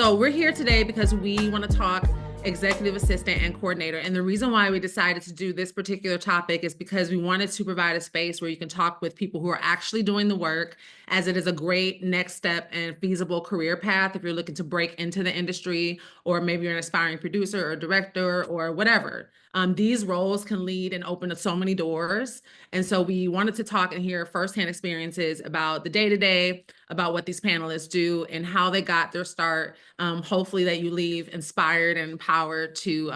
So we're here today because we want to talk executive assistant and coordinator. And the reason why we decided to do this particular topic is because we wanted to provide a space where you can talk with people who are actually doing the work, as it is a great next step and feasible career path if you're looking to break into the industry, or maybe you're an aspiring producer or director or whatever. These roles can lead and open up so many doors. And so we wanted to talk and hear firsthand experiences about the day-to-day, about what these panelists do and how they got their start. Hopefully that you leave inspired and empowered to,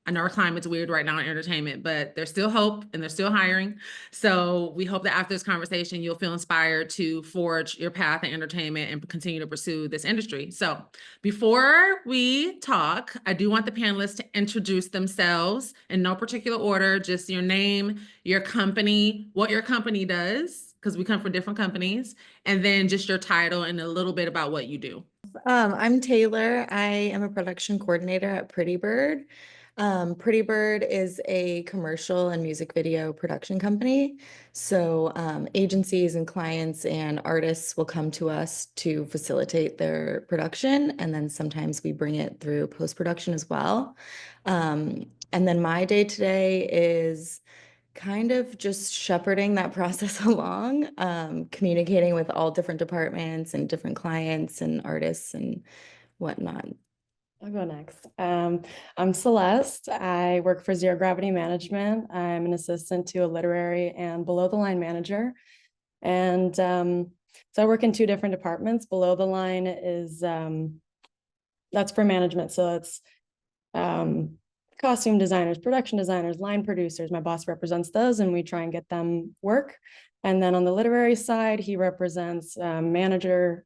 I know our climate's weird right now in entertainment, but there's still hope and they're still hiring. So we hope that after this conversation, you'll feel inspired to forge your path in entertainment and continue to pursue this industry. So before we talk, I do want the panelists to introduce themselves in no particular order, just your name, your company, what your company does, because we come from different companies, and then just your title and a little bit about what you do. I'm Taylor. I am a production coordinator at Pretty Bird. Pretty Bird is a commercial and music video production company. So agencies and clients and artists will come to us to facilitate their production. And then sometimes we bring it through post-production as well. And then my day-to-day is kind of just shepherding that process along, communicating with all different departments and different clients and artists and whatnot. I'll go next. I'm Celeste. I work for Zero Gravity Management. I'm an assistant to a literary and below the line manager. And so I work in two different departments. Below the line is, that's for management. So it's costume designers, production designers, line producers. My boss represents those and we try and get them work. And then on the literary side, he represents manager.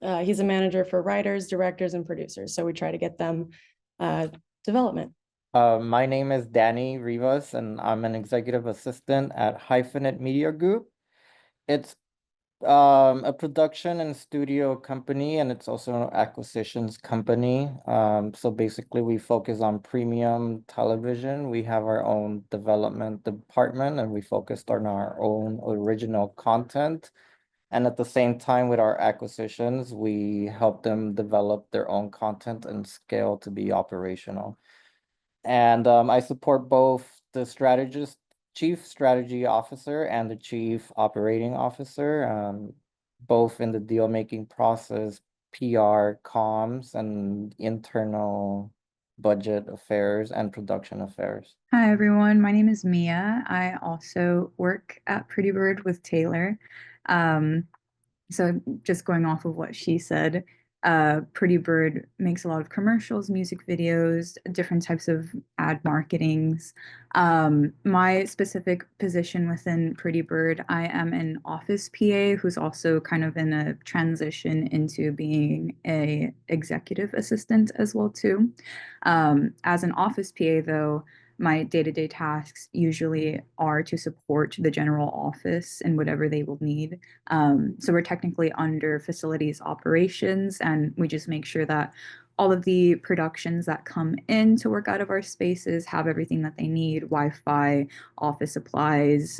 He's a manager for writers, directors, and producers. So we try to get them development. My name is Danny Rivas, and I'm an executive assistant at Hyphenate Media Group. It's a production and studio company, and it's also an acquisitions company. So basically we focus on premium television. We have our own development department, and we focused on our own original content. And at the same time, with our acquisitions, we help them develop their own content and scale to be operational. And I support both the chief strategy officer and the chief operating officer, both in the deal making process, PR, comms, and internal budget affairs and production affairs. Hi, everyone. My name is Mia. I also work at Pretty Bird with Taylor. So just going off of what she said, Pretty Bird makes a lot of commercials, music videos, different types of ad marketings. My specific position within Pretty Bird, I am an office PA who's also kind of in a transition into being a executive assistant as well too. As an office PA though, my day-to-day tasks usually are to support the general office in whatever they will need. So we're technically under facilities operations, and we just make sure that all of the productions that come in to work out of our spaces have everything that they need: Wi-Fi, office supplies.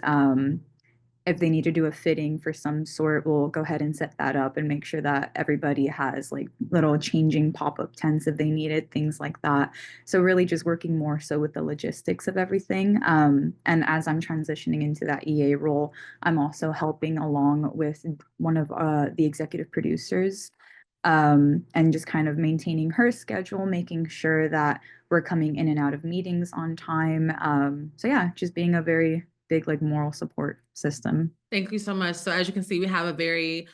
If they need to do a fitting for some sort, we'll go ahead and set that up and make sure that everybody has like little changing pop-up tents if they need it, things like that. So really just working more so with the logistics of everything. And as I'm transitioning into that EA role, I'm also helping along with one of the executive producers, and just kind of maintaining her schedule, making sure that we're coming in and out of meetings on time. So yeah, just being a very big like moral support system. Thank you so much. So as you can see, we have a very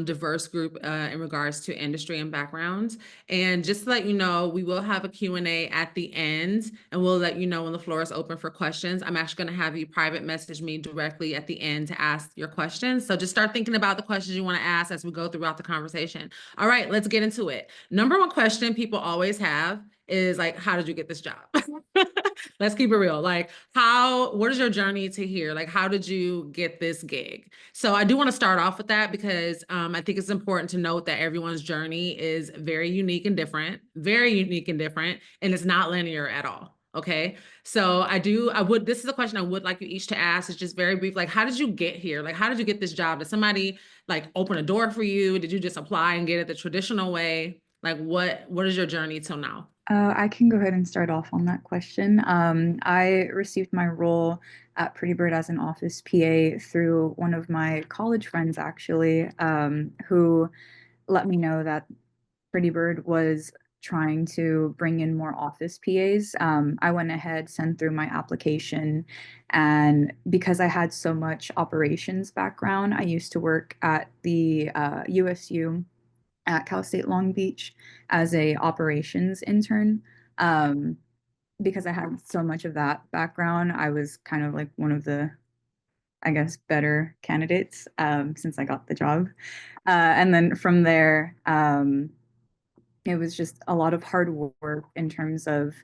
diverse group in regards to industry and backgrounds. And just to let you know, we will have a Q&A at the end, and we'll let you know when the floor is open for questions. I'm actually going to have you private message me directly at the end to ask your questions. So just start thinking about the questions you want to ask as we go throughout the conversation. All right, let's get into it. Number one question people always have is like, how did you get this job? Let's keep it real. Like, what is your journey to here? Like, how did you get this gig? So I do want to start off with that because I think it's important to note that everyone's journey is very unique and different, and it's not linear at all. Okay. So this is a question I would like you each to ask. It's just very brief. Like, how did you get here? Like, how did you get this job? Did somebody like open a door for you? Did you just apply and get it the traditional way? Like what is your journey till now? I can go ahead and start off on that question. I received my role at Pretty Bird as an office PA through one of my college friends, actually, who let me know that Pretty Bird was trying to bring in more office PAs. I went ahead, sent through my application, and because I had so much operations background, I used to work at the USU at Cal State Long Beach as a operations intern. Um, because I had so much of that background, I was kind of like one of the, I guess, better candidates since I got the job. And then from there, it was just a lot of hard work in terms of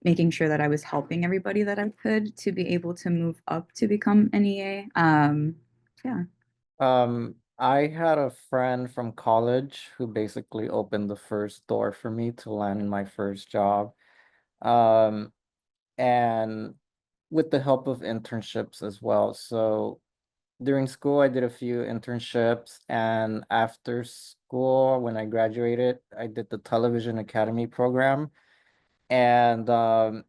making sure that I was helping everybody that I could to be able to move up to become an EA. Yeah. I had a friend from college who basically opened the first door for me to land in my first job. Um, and with the help of internships as well. So during school, I did a few internships, and after school, when I graduated, I did the Television Academy program. And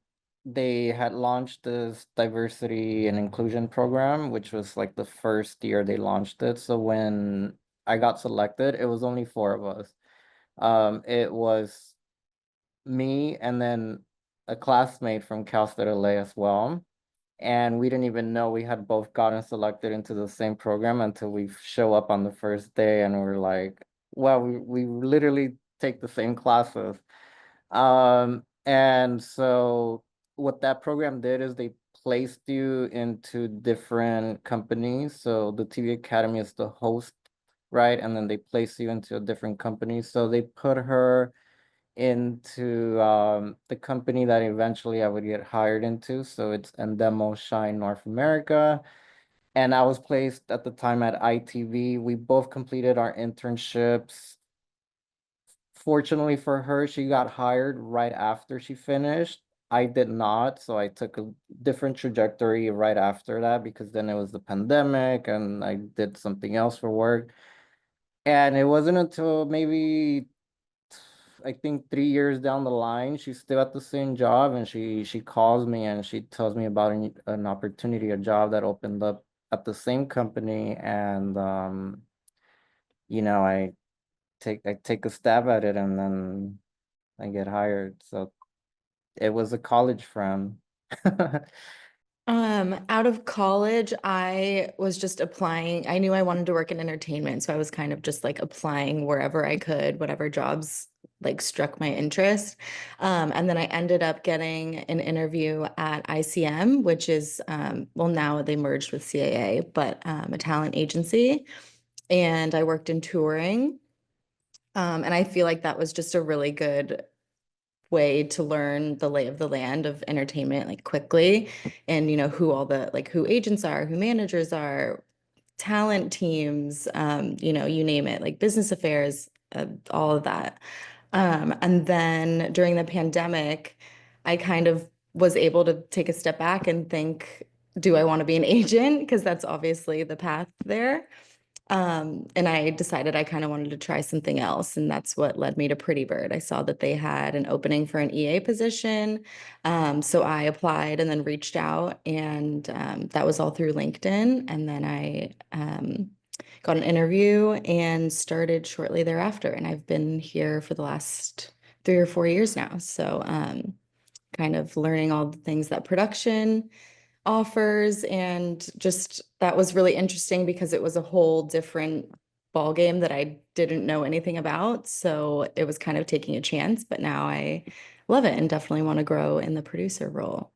they had launched this diversity and inclusion program, which was like the first year they launched it. So when I got selected, it was only four of us. It was me and then a classmate from Cal State LA as well. And we didn't even know we had both gotten selected into the same program until we show up on the first day and we're like, well, we literally take the same classes. And so what that program did is they placed you into different companies. So the TV Academy is the host, right? And then they place you into a different company. So they put her into the company that eventually I would get hired into. So it's Endemo Shine North America. And I was placed at the time at ITV. We both completed our internships. Fortunately for her, she got hired right after she finished. I did not, so I took a different trajectory right after that because then it was the pandemic and I did something else for work. And it wasn't until maybe I think 3 years down the line, she's still at the same job and she calls me and she tells me about an opportunity, a job that opened up at the same company and I take a stab at it and then I get hired. So it was a college friend. Out of college, I was just applying. I knew I wanted to work in entertainment, so I was kind of just like applying wherever I could, whatever jobs like struck my interest. And then I ended up getting an interview at ICM, which is well, now they merged with CAA, but a talent agency. And I worked in touring. And I feel like that was just a really good way to learn the lay of the land of entertainment like quickly, and who all the like who agents are, who managers are, talent teams, you name it, like business affairs, all of that. And then during the pandemic, I kind of was able to take a step back and think, do I want to be an agent? Because that's obviously the path there. And I decided I kind of wanted to try something else, and that's what led me to Pretty Bird. I saw that they had an opening for an EA position. So I applied and then reached out, and that was all through LinkedIn. And then I got an interview and started shortly thereafter. And I've been here for the last 3 or 4 years now. So kind of learning all the things that production offers, and just that was really interesting because it was a whole different ball game that I didn't know anything about. So it was kind of taking a chance, but now I love it and definitely want to grow in the producer role.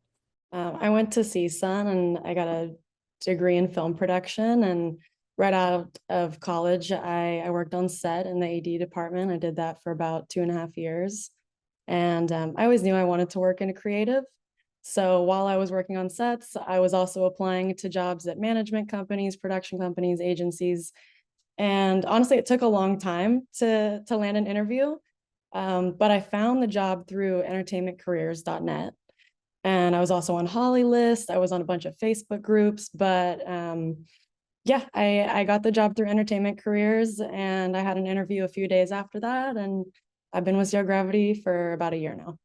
I went to CSUN and I got a degree in film production. And right out of college, I worked on set in the AD department. I did that for about 2.5 years. And I always knew I wanted to work in a creative. So while I was working on sets, I was also applying to jobs at management companies, production companies, agencies. And honestly, it took a long time to land an interview. But I found the job through entertainmentcareers.net. And I was also on Holly List. I was on a bunch of Facebook groups, but yeah, I got the job through Entertainment Careers, and I had an interview a few days after that, and I've been with Zero Gravity for about a year now.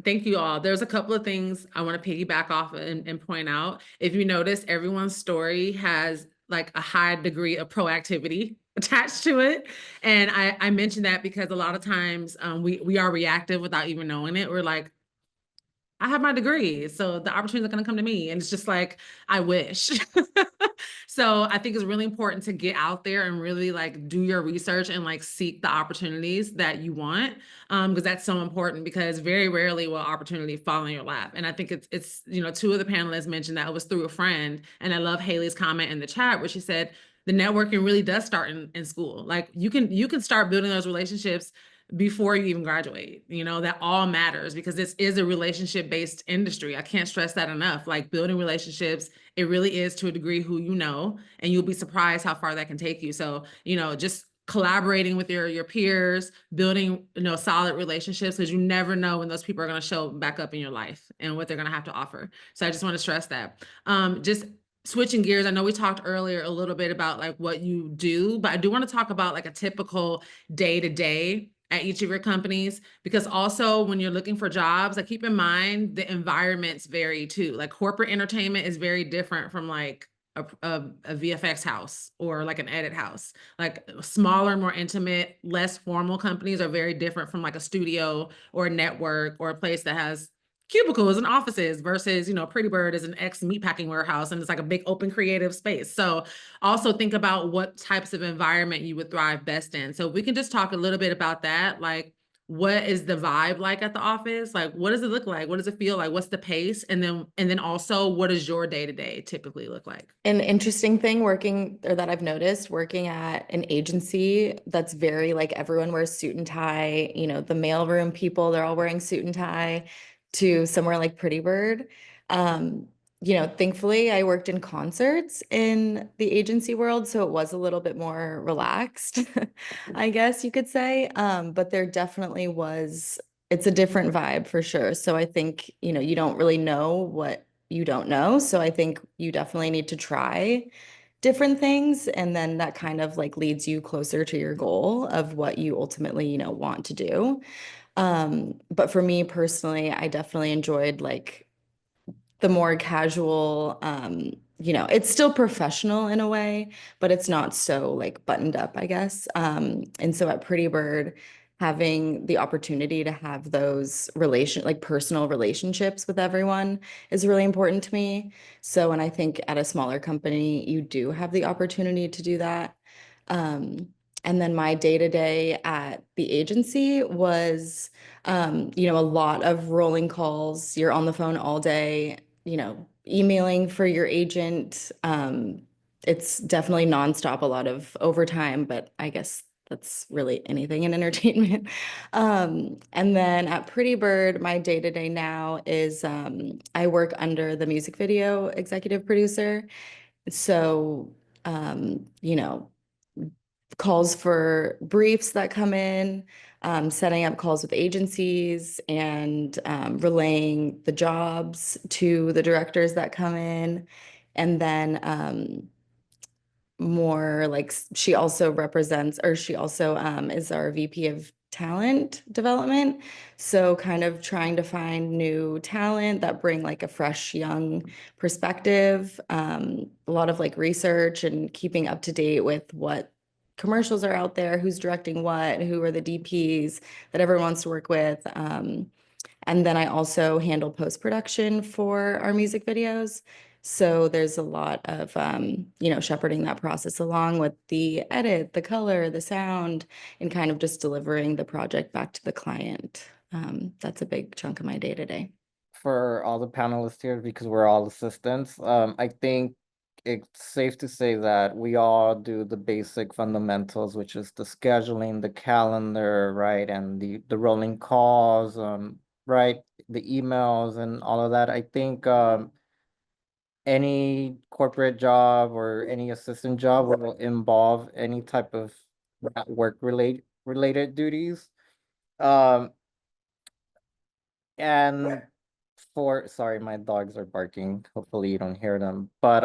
Thank you all. There's a couple of things I want to piggyback off and point out. If you notice, everyone's story has like a high degree of proactivity attached to it. And I mentioned that because a lot of times we are reactive without even knowing it. We're like, I have my degree, so the opportunities are going to come to me. And it's just like, I wish. So I think it's really important to get out there and really like do your research and like seek the opportunities that you want. Because that's so important, because very rarely will opportunity fall in your lap. And I think it's, you know, two of the panelists mentioned that it was through a friend. And I love Haley's comment in the chat where she said, the networking really does start in school. Like you can start building those relationships before you even graduate. You know, that all matters because this is a relationship based industry. I can't stress that enough. Like building relationships, it really is to a degree who you know, and you'll be surprised how far that can take you. So, you know, just collaborating with your peers, building, you know, solid relationships, because you never know when those people are going to show back up in your life and what they're going to have to offer. So I just want to stress that. Just switching gears, I know we talked earlier a little bit about like what you do, but I do want to talk about like a typical day to day at each of your companies, because also when you're looking for jobs, like keep in mind the environments vary too. Like corporate entertainment is very different from like a VFX house or like an edit house. Like smaller, more intimate, less formal companies are very different from like a studio or a network or a place that has cubicles and offices versus, you know, Pretty Bird is an ex meatpacking warehouse and it's like a big open creative space. So also think about what types of environment you would thrive best in. So we can just talk a little bit about that. Like, what is the vibe like at the office? Like, what does it look like? What does it feel like? What's the pace? And then also, what does your day-to-day typically look like? An interesting thing working, or that I've noticed working at an agency that's very like everyone wears suit and tie, you know, the mailroom people, they're all wearing suit and tie, to somewhere like Pretty Bird. You know, thankfully I worked in concerts in the agency world, so it was a little bit more relaxed, I guess you could say. But there definitely was, it's a different vibe for sure. So I think, you know, you don't really know what you don't know. So I think you definitely need to try different things. And then that kind of like leads you closer to your goal of what you ultimately, you know, want to do. But for me personally, I definitely enjoyed like the more casual, you know, it's still professional in a way, but it's not so like buttoned up, I guess. And so at Pretty Bird, having the opportunity to have those like personal relationships with everyone is really important to me. So, and I think at a smaller company, you do have the opportunity to do that. Um, and then my day-to-day at the agency was, you know, a lot of rolling calls. You're on the phone all day, you know, emailing for your agent. It's definitely nonstop, a lot of overtime, but I guess that's really anything in entertainment. And then at Pretty Bird, my day-to-day now is I work under the music video executive producer. So, you know, calls for briefs that come in, setting up calls with agencies and relaying the jobs to the directors that come in. And then more like she also represents, or she also is our VP of talent development. So kind of trying to find new talent that bring like a fresh, young perspective, a lot of like research and keeping up to date with what commercials are out there, who's directing what, who are the DPs that everyone wants to work with. And then I also handle post-production for our music videos. So there's a lot of, you know, shepherding that process along with the edit, the color, the sound, and kind of just delivering the project back to the client. That's a big chunk of my day to day. For all the panelists here, because we're all assistants, I think it's safe to say that we all do the basic fundamentals, which is the scheduling, the calendar, right, and the rolling calls, right, the emails and all of that. I think any corporate job or any assistant job will involve any type of work related duties. Um, and sorry, my dogs are barking. Hopefully you don't hear them. But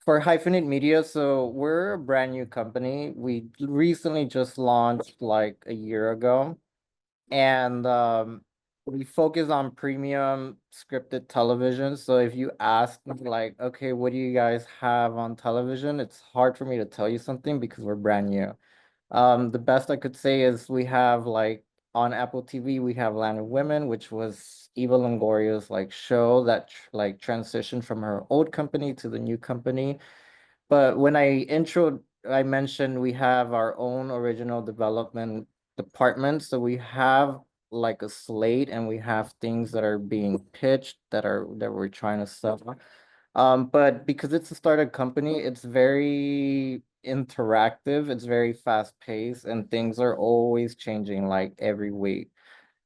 For Hyphenate Media, so we're a brand new company. We recently just launched like a year ago. And we focus on premium scripted television. So if you ask me like, okay, what do you guys have on television? It's hard for me to tell you something because we're brand new. The best I could say is we have like on Apple TV, we have Land of Women, which was Eva Longoria's like show that like transitioned from her old company to the new company. But when I mentioned we have our own original development department. So we have like a slate and we have things that are being pitched that we're trying to sell. But because it's a startup company, it's very interactive, it's very fast paced, and things are always changing like every week.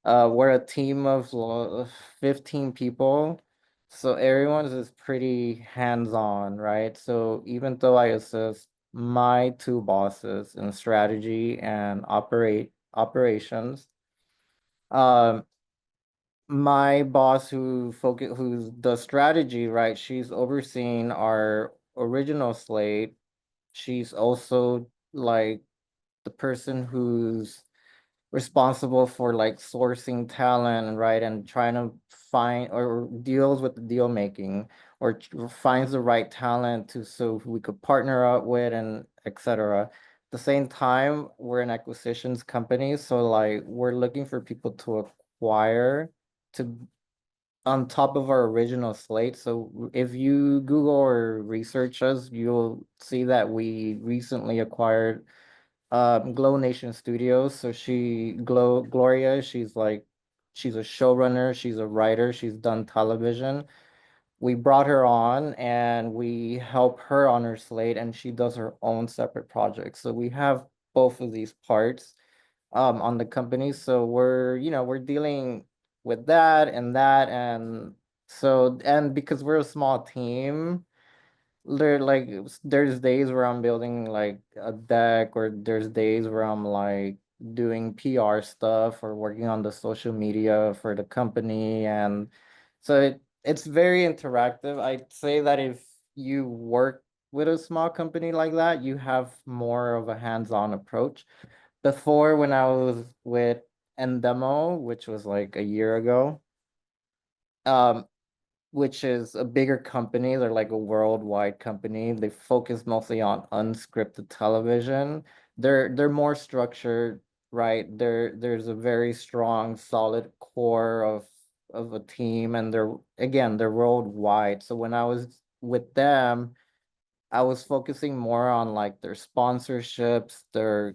We're a team of 15 people, so everyone's is pretty hands-on, right? So even though I assist my two bosses in strategy and operations, um, my boss who does strategy, right? She's overseeing our original slate. She's also like the person who's responsible for like sourcing talent, right? And trying to find or deals with the deal making or finds the right talent to so we could partner up with and etc. At the same time, we're an acquisitions company, so like we're looking for people to acquire to on top of our original slate. So if you Google or research us, you'll see that we recently acquired Glow Nation Studios. So Gloria, she's a showrunner, she's a writer, she's done television. We brought her on and we help her on her slate and she does her own separate projects. So we have both of these parts on the company. So we're dealing with that and so and because we're a small team, there's days where I'm building like a deck, or there's days where I'm like doing PR stuff or working on the social media for the company. And so it's very interactive. I'd say that if you work with a small company like that, you have more of a hands-on approach. Before, when I was with Endemo, which was like a year ago, um, which is a bigger company. They're like a worldwide company. They focus mostly on unscripted television. They're more structured, right? There's a very strong, solid core of a team, and they're worldwide. So when I was with them, I was focusing more on like their sponsorships, their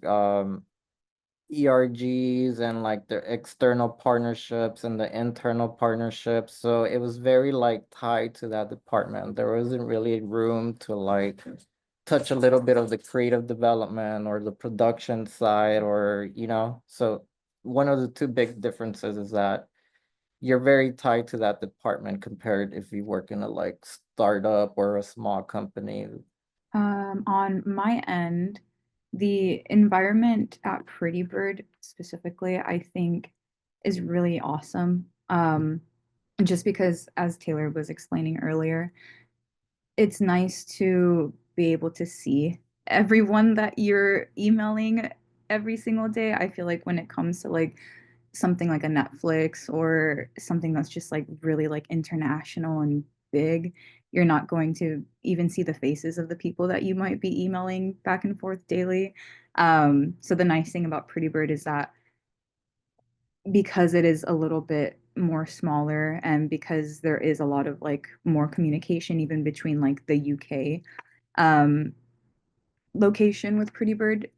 ERGs and like the external partnerships and the internal partnerships. So it was very like tied to that department. There wasn't really room to like touch a little bit of the creative development or the production side so one of the two big differences is that you're very tied to that department compared if you work in a like startup or a small company. On my end, the environment at Pretty Bird specifically, I think is really awesome. Just because, as Taylor was explaining earlier, it's nice to be able to see everyone that you're emailing every single day. I feel like when it comes to like something like a Netflix or something that's just like really like international and big, you're not going to even see the faces of the people that you might be emailing back and forth daily. So the nice thing about Pretty Bird is that because it is a little bit more smaller and because there is a lot of like more communication even between like the UK um, location with Pretty Bird,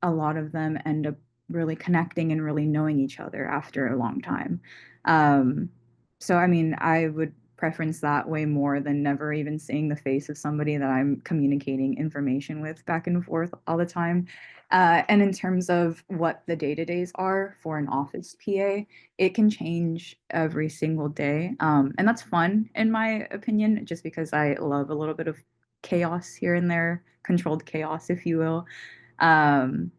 a lot of them end up really connecting and really knowing each other after a long time. Um, so, I mean, I would preference that way more than never even seeing the face of somebody that I'm communicating information with back and forth all the time. And in terms of what the day-to-days are for an office PA, it can change every single day. And that's fun, in my opinion, just because I love a little bit of chaos here and there, controlled chaos, if you will. Um,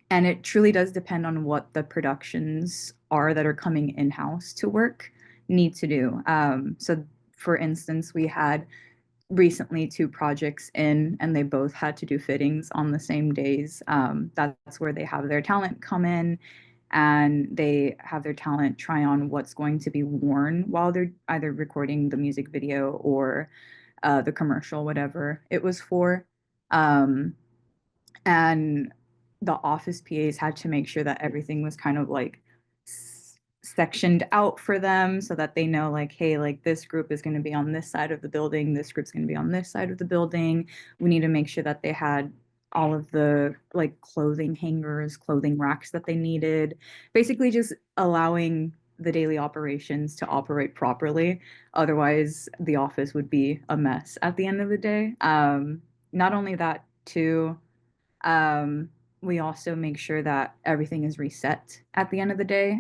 and it truly does depend on what the productions are that are coming in-house to work need to do. So for instance, we had recently 2 projects in, and they both had to do fittings on the same days. That's where they have their talent come in, and they have their talent try on what's going to be worn while they're either recording the music video or the commercial, whatever it was for. Um, and the office PAs had to make sure that everything was kind of like sectioned out for them so that they know, like, hey, like this group is going to be on this side of the building, this group's going to be on this side of the building. We need to make sure that they had all of the like clothing hangers, clothing racks that they needed, basically just allowing the daily operations to operate properly. Otherwise, the office would be a mess at the end of the day. Not only that, too, we also make sure that everything is reset at the end of the day.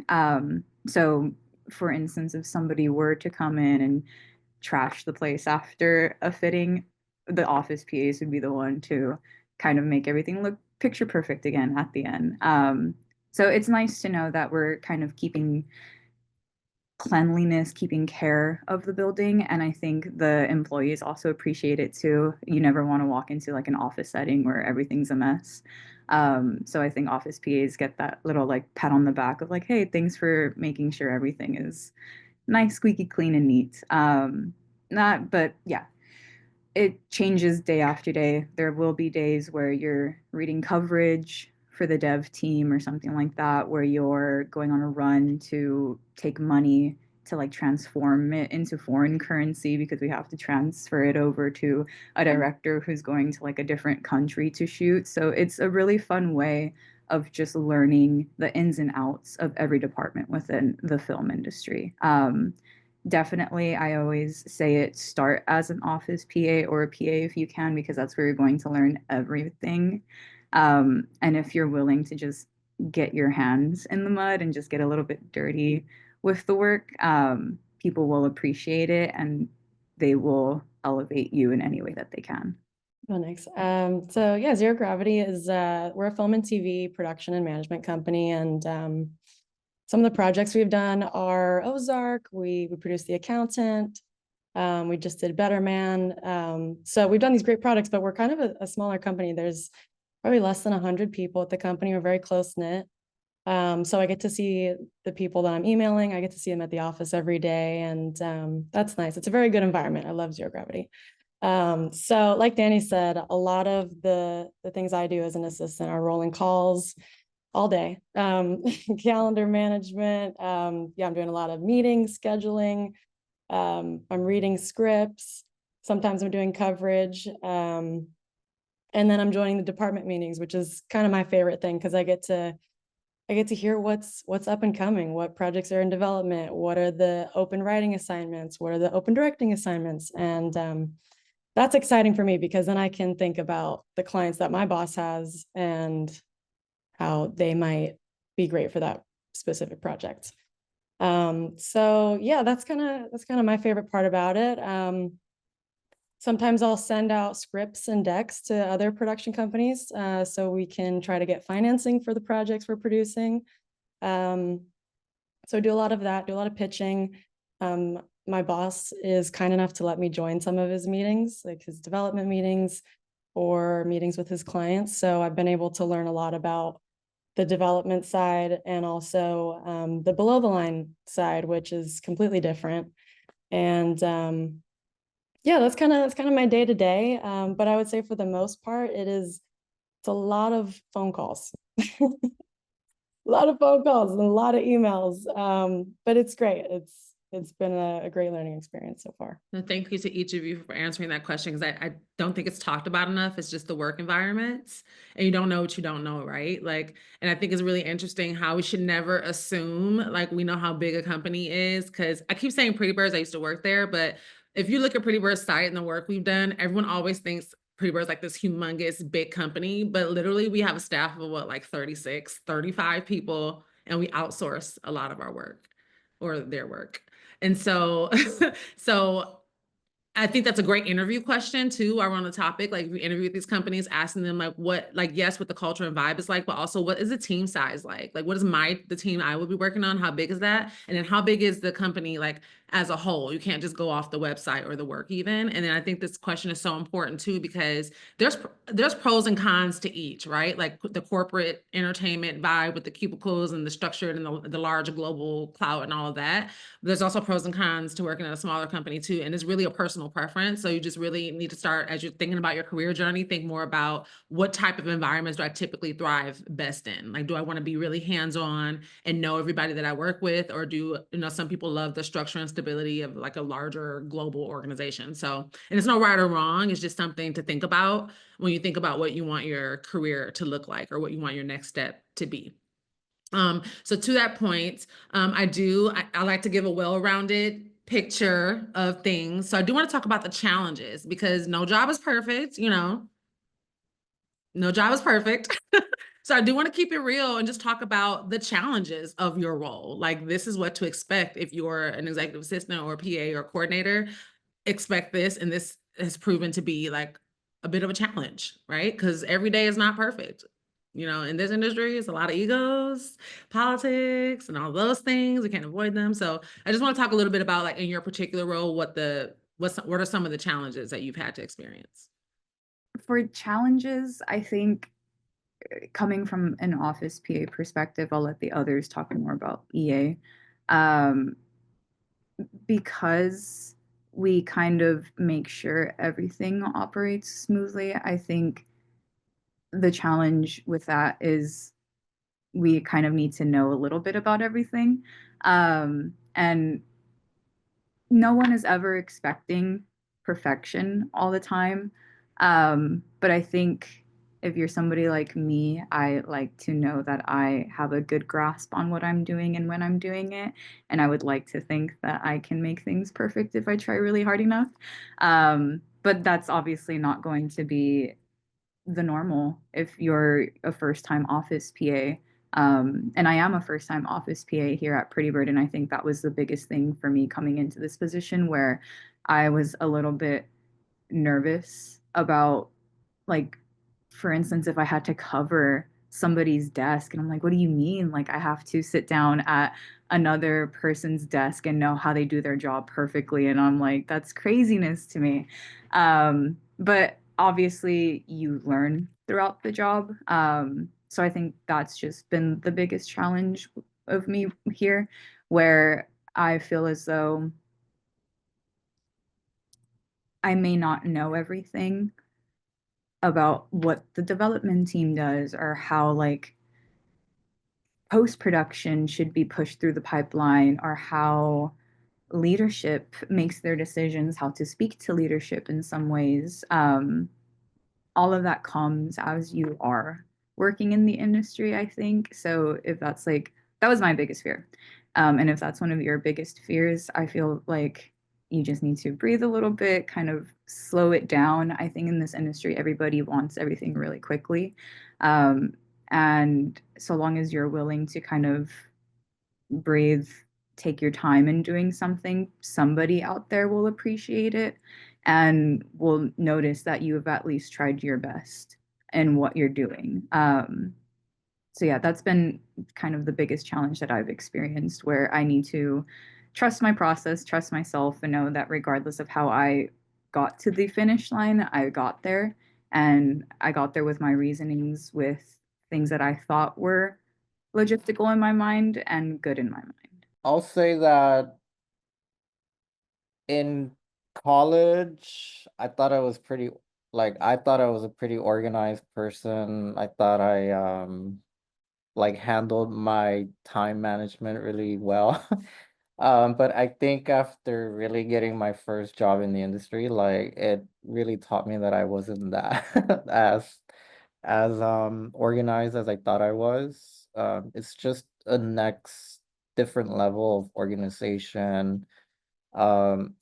So, for instance, if somebody were to come in and trash the place after a fitting, the office PAs would be the one to kind of make everything look picture perfect again at the end. So it's nice to know that we're kind of keeping cleanliness, keeping care of the building. And I think the employees also appreciate it too. You never want to walk into like an office setting where everything's a mess. So I think office PAs get that little like pat on the back of like, hey, thanks for making sure everything is nice, squeaky clean and neat. Not, but yeah, it changes day after day. There will be days where you're reading coverage for the dev team or something like that, where you're going on a run to take money to like transform it into foreign currency because we have to transfer it over to a director who's going to like a different country to shoot. So it's a really fun way of just learning the ins and outs of every department within the film industry. Definitely, I always say it, start as an office PA or a PA if you can, because that's where you're going to learn everything. And if you're willing to just get your hands in the mud and just get a little bit dirty with the work, people will appreciate it and they will elevate you in any way that they can. Oh, nice. So yeah, Zero Gravity is we're a film and TV production and management company, and some of the projects we've done are Ozark. We produced The Accountant. We just did Better Man. So we've done these great products, but we're kind of a smaller company. There's probably less than 100 people at the company. We're very close knit. So I get to see the people that I'm emailing. I get to see them at the office every day, and that's nice. It's a very good environment. I love Zero Gravity. So like Danny said, a lot of the things I do as an assistant are rolling calls all day, calendar management. Yeah, I'm doing a lot of meetings, scheduling. I'm reading scripts. Sometimes I'm doing coverage. And then I'm joining the department meetings, which is kind of my favorite thing because I get to hear what's up and coming, what projects are in development, what are the open writing assignments, what are the open directing assignments. And that's exciting for me because then I can think about the clients that my boss has and how they might be great for that specific project. So yeah, that's kind of my favorite part about it. Sometimes I'll send out scripts and decks to other production companies so we can try to get financing for the projects we're producing. So I do a lot of that, do a lot of pitching. My boss is kind enough to let me join some of his meetings, like his development meetings or meetings with his clients. So I've been able to learn a lot about the development side and also the below the line side, which is completely different. And yeah, that's kind of my day to day. But I would say for the most part, it's a lot of phone calls. A lot of phone calls and a lot of emails. But it's great. It's been a great learning experience so far. And thank you to each of you for answering that question, because I don't think it's talked about enough. It's just the work environments, and you don't know what you don't know, right? Like, and I think it's really interesting how we should never assume like we know how big a company is, because I keep saying Pretty Birds, I used to work there, but if you look at Pretty Bird's site and the work we've done, everyone always thinks Pretty Bird's like this humongous big company, but literally we have a staff of what, like 36, 35 people, and we outsource a lot of our work or their work. And so, so I think that's a great interview question too, while we're on the topic. Like, if we interview with these companies, asking them like what, like, yes, what the culture and vibe is like, but also what is the team size like? Like, what is the team I would be working on? How big is that? And then how big is the company like as a whole? You can't just go off the website or the work even. And then I think this question is so important too, because there's pros and cons to each, right? Like the corporate entertainment vibe with the cubicles and the structured and the large global cloud and all of that. There's also pros and cons to working at a smaller company too. And it's really a personal preference. So you just really need to start, as you're thinking about your career journey, think more about what type of environments do I typically thrive best in? Like, do I want to be really hands-on and know everybody that I work with? Or do, some people love the structure and stability of like a larger global organization. So, and it's no right or wrong. It's just something to think about when you think about what you want your career to look like or what you want your next step to be. So to that point, I like to give a well-rounded picture of things. So I do want to talk about the challenges, because no job is perfect, no job is perfect. So I do want to keep it real and just talk about the challenges of your role. Like, this is what to expect if you're an executive assistant or PA or coordinator. Expect this, and this has proven to be like a bit of a challenge, right? Because every day is not perfect. In this industry, it's a lot of egos, politics, and all those things. We can't avoid them. So I just want to talk a little bit about, like, in your particular role, what are some of the challenges that you've had to experience? For challenges, I think coming from an office PA perspective, I'll let the others talk more about EA. Because we kind of make sure everything operates smoothly, I think the challenge with that is we kind of need to know a little bit about everything. And no one is ever expecting perfection all the time. But I think if you're somebody like me, I like to know that I have a good grasp on what I'm doing and when I'm doing it. And I would like to think that I can make things perfect if I try really hard enough. But that's obviously not going to be the normal if you're a first time office PA. And I am a first time office PA here at Pretty Bird. And I think that was the biggest thing for me coming into this position, where I was a little bit nervous about, like, for instance, if I had to cover somebody's desk, and I'm like, what do you mean? Like, I have to sit down at another person's desk and know how they do their job perfectly. And I'm like, that's craziness to me. But obviously, you learn throughout the job. So I think that's just been the biggest challenge of me here, where I feel as though I may not know everything about what the development team does, or how, like, post production should be pushed through the pipeline, or how leadership makes their decisions, how to speak to leadership in some ways. All of that comes as you are working in the industry, I think. So if that's like, that was my biggest fear. And if that's one of your biggest fears, I feel like you just need to breathe a little bit, kind of slow it down. I think in this industry, everybody wants everything really quickly. And so long as you're willing to kind of breathe, take your time in doing something, somebody out there will appreciate it and will notice that you have at least tried your best in what you're doing. So yeah, that's been kind of the biggest challenge that I've experienced, where I need to trust my process, trust myself, and know that regardless of how I got to the finish line, I got there. And I got there with my reasonings, with things that I thought were logistical in my mind and good in my mind. I'll say that in college, I thought I was a pretty organized person. I thought I like handled my time management really well. But I think after really getting my first job in the industry, like, it really taught me that I wasn't that as organized as I thought I was. It's just a next different level of organization. Um,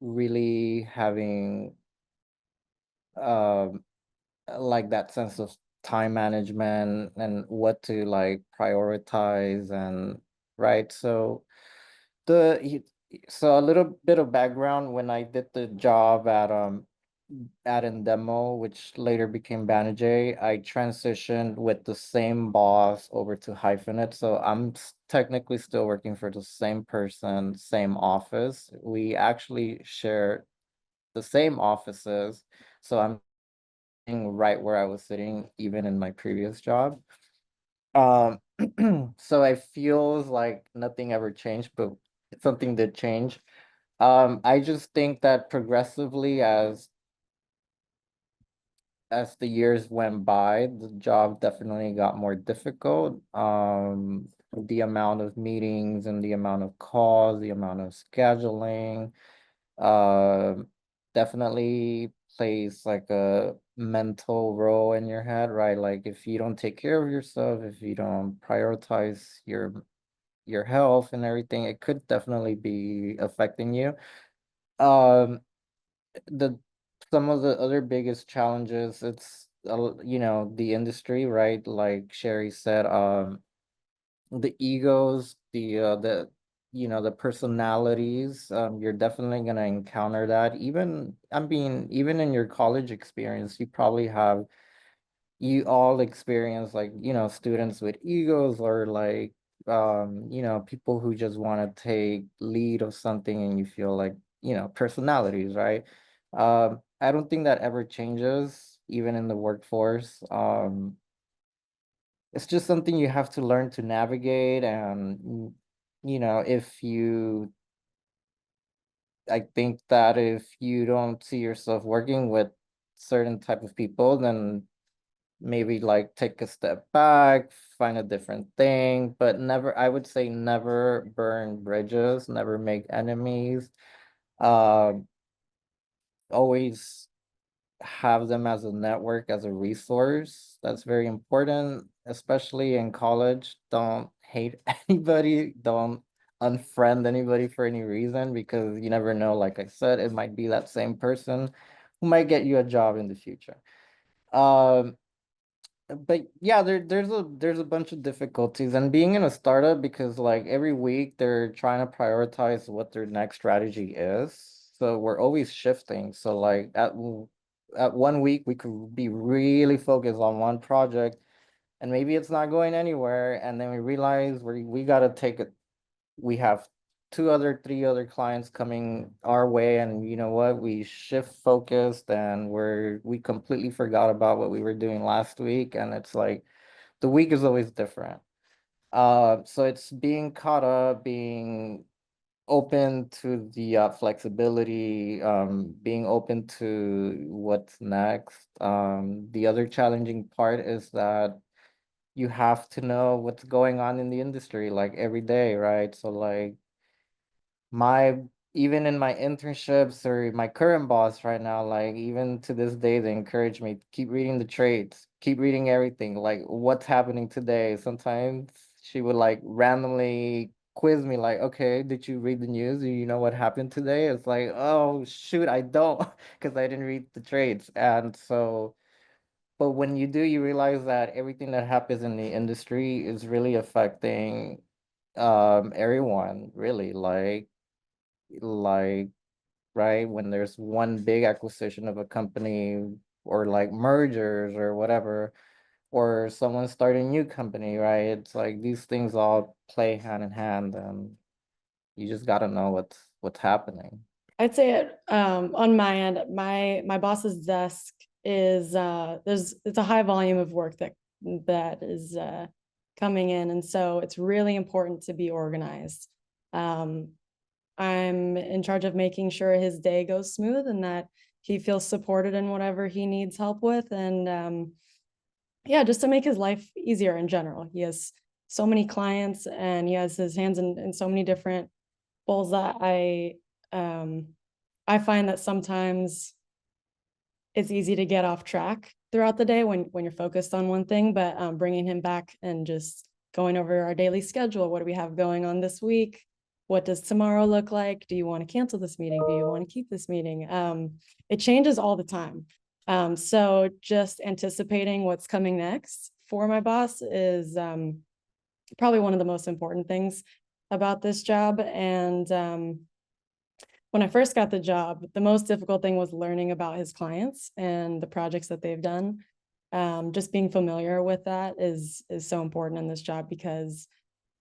really having um like that sense of time management and what to like prioritize, and right. So the So a little bit of background, when I did the job at Endemo, which later became Banijay, I transitioned with the same boss over to Hyphenate. So I'm technically still working for the same person, same office. We actually share the same offices. So I'm sitting right where I was sitting even in my previous job. Um, so it feels like nothing ever changed, but something did change. I just think that progressively as the years went by, the job definitely got more difficult. The amount of meetings and the amount of calls, the amount of scheduling, um, definitely plays like a mental role in your head, right? Like if you don't take care of yourself, if you don't prioritize your health and everything, it could definitely be affecting you. Um, the some of the other biggest challenges, it's the industry, right? Like Sherry said, the egos, the personalities, you're definitely gonna encounter that. Even, I mean, even in your college experience, you all experience, like, students with egos, or like, people who just want to take lead of something, and you feel like, personalities, right? I don't think that ever changes, even in the workforce. It's just something you have to learn to navigate, and if you I think that if you don't see yourself working with certain type of people, then maybe like take a step back, find a different thing, but never, I would say never burn bridges, never make enemies. Um, Always have them as a network, as a resource. That's very important, especially in college. Don't hate anybody, don't unfriend anybody for any reason, because you never know, like I said, it might be that same person who might get you a job in the future. Um, but yeah, there's a bunch of difficulties, and being in a startup, because like every week they're trying to prioritize what their next strategy is. So we're always shifting. So like at one week we could be really focused on one project, and maybe it's not going anywhere, and then we realize we gotta take it. We have three other clients coming our way, and you know what? We shift focused, and we completely forgot about what we were doing last week, and it's like the week is always different. So it's being caught up, being open to the flexibility, being open to what's next. The other challenging part is that you have to know what's going on in the industry like every day, right? So like my even in my internships or my current boss right now, like even to this day, they encourage me, keep reading the trades, keep reading everything, like what's happening today. Sometimes she would like randomly quiz me like, okay, did you read the news? Do you know what happened today? It's like, oh shoot, I don't, because I didn't read the trades. And so, but when you do, you realize that everything that happens in the industry is really affecting everyone, really, like right, when there's one big acquisition of a company, or like mergers or whatever, or someone starting a new company, right? It's like these things all play hand in hand, and you just got to know what's happening. I'd say on my end, my boss's desk is it's a high volume of work that is coming in, and so it's really important to be organized. I'm in charge of making sure his day goes smooth and that he feels supported in whatever he needs help with, and yeah, just to make his life easier in general. He has so many clients, and he has his hands in so many different bowls that um I find that sometimes it's easy to get off track throughout the day when you're focused on one thing, but bringing him back and just going over our daily schedule. What do we have going on this week? What does tomorrow look like? Do you want to cancel this meeting? Do you want to keep this meeting? It changes all the time. So just anticipating what's coming next for my boss is probably one of the most important things about this job. And when I first got the job, the most difficult thing was learning about his clients and the projects that they've done. Just being familiar with that is so important in this job, because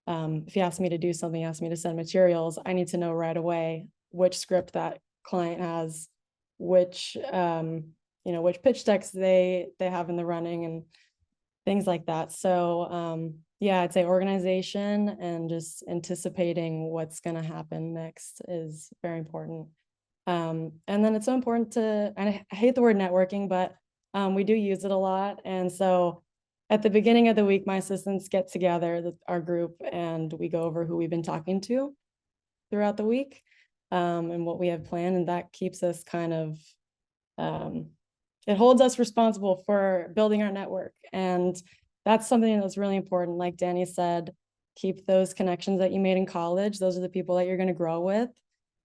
if he asks me to do something, he asks me to send materials, I need to know right away which script that client has, which which pitch decks they have in the running, and things like that. So yeah, I'd say organization and just anticipating what's going to happen next is very important. And then it's so important to, and I hate the word networking, but we do use it a lot. And so at the beginning of the week, my assistants get together, our group, and we go over who we've been talking to throughout the week, and what we have planned. And that keeps us kind of, it holds us responsible for building our network. And that's something that's really important. Like Danny said, keep those connections that you made in college. Those are the people that you're going to grow with.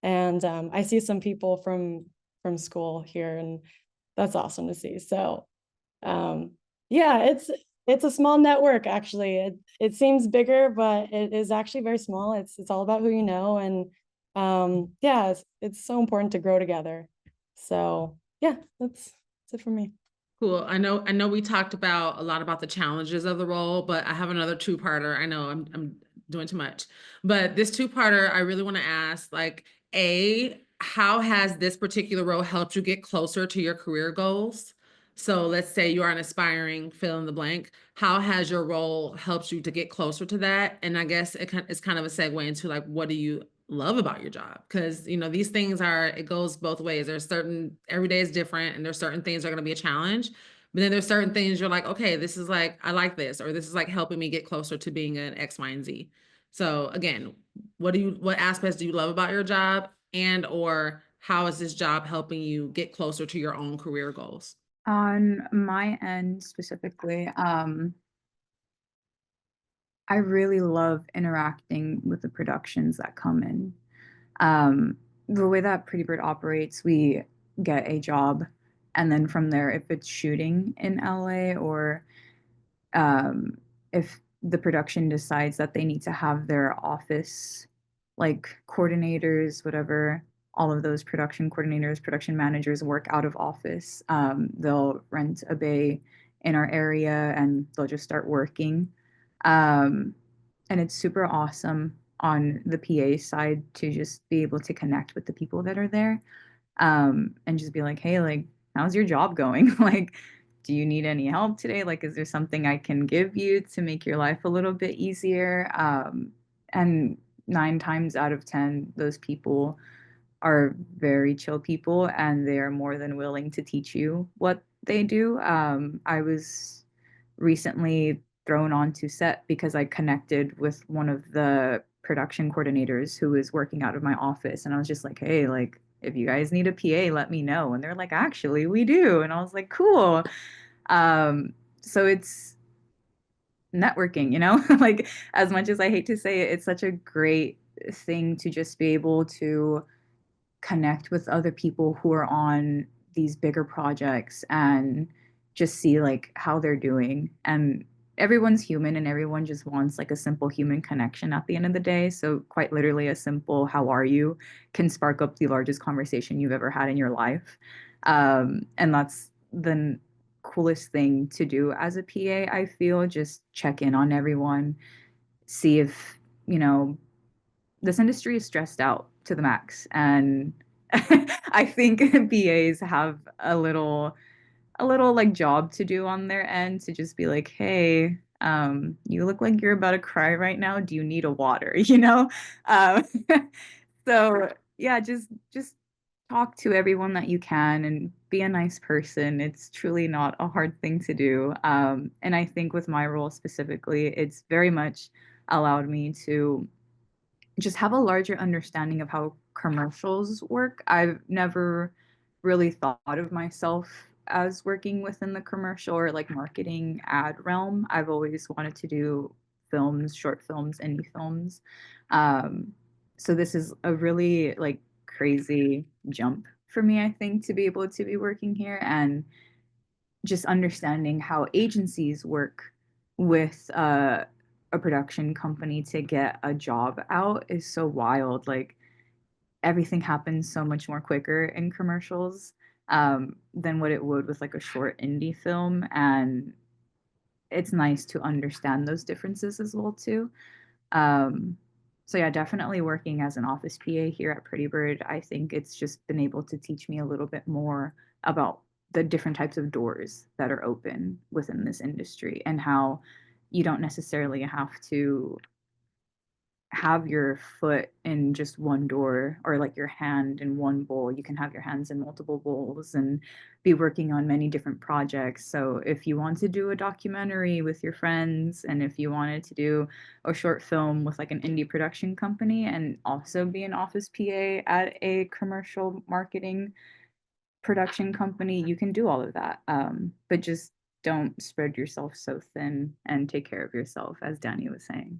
And I see some people from school here, and that's awesome to see. So yeah, it's a small network, actually. It seems bigger, but it is actually very small. It's all about who you know. And yeah, it's so important to grow together. So yeah, that's it for me. Cool. I know we talked about a lot about the challenges of the role, but I have another two-parter. I know I'm doing too much. But this two-parter, I really want to ask, like, how has this particular role helped you get closer to your career goals? So let's say you are an aspiring fill in the blank. How has your role helped you to get closer to that? And I guess it's kind of a segue into, like, what do you love about your job? Because, these things it goes both ways. Every day is different, and there's certain things that are going to be a challenge. But then there's certain things you're like, okay, this is like, I like this, or this is like helping me get closer to being an X, Y, and Z. So again, what aspects do you love about your job, and or how is this job helping you get closer to your own career goals? On my end specifically, I really love interacting with the productions that come in. The way that Pretty Bird operates, we get a job, and then from there, if it's shooting in LA, or um, if the production decides that they need to have their office, like coordinators, whatever, all of those production coordinators, production managers work out of office. They'll rent a bay in our area, and they'll just start working. Um, and it's super awesome on the PA side to just be able to connect with the people that are there, and just be like, hey, like, how's your job going? Like, do you need any help today? Like, is there something I can give you to make your life a little bit easier? And 9 times out of 10, those people are very chill people, and they are more than willing to teach you what they do. I was recently thrown onto set because I connected with one of the production coordinators who was working out of my office. And I was just like, hey, like, if you guys need a PA, let me know. And they're like, actually, we do. And I was like, cool. So it's networking, like, as much as I hate to say it, it's such a great thing to just be able to connect with other people who are on these bigger projects and just see like how they're doing. And everyone's human, and everyone just wants like a simple human connection at the end of the day. So quite literally, a simple how are you can spark up the largest conversation you've ever had in your life. And that's the coolest thing to do as a PA, I feel. Just check in on everyone, see if, this industry is stressed out to the max. And I think BAs have a little like job to do on their end, to just be like, hey, you look like you're about to cry right now. Do you need a water? Um, so yeah, just talk to everyone that you can and be a nice person. It's truly not a hard thing to do. And I think with my role specifically, it's very much allowed me to just have a larger understanding of how commercials work. I've never really thought of myself as working within the commercial or like marketing ad realm. I've always wanted to do films, short films, indie films. Um, so this is a really like crazy jump for me, I think, to be able to be working here, and just understanding how agencies work with a production company to get a job out is so wild. Like, everything happens so much more quicker in commercials than what it would with like a short indie film. And it's nice to understand those differences as well too. Um, so yeah, definitely working as an office PA here at Pretty Bird, I think it's just been able to teach me a little bit more about the different types of doors that are open within this industry and how you don't necessarily have to have your foot in just one door or like your hand in one bowl. You can have your hands in multiple bowls and be working on many different projects. So if you want to do a documentary with your friends, and if you wanted to do a short film with like an indie production company and also be an office PA at a commercial marketing production company, you can do all of that. But just don't spread yourself so thin and take care of yourself, as Danny was saying.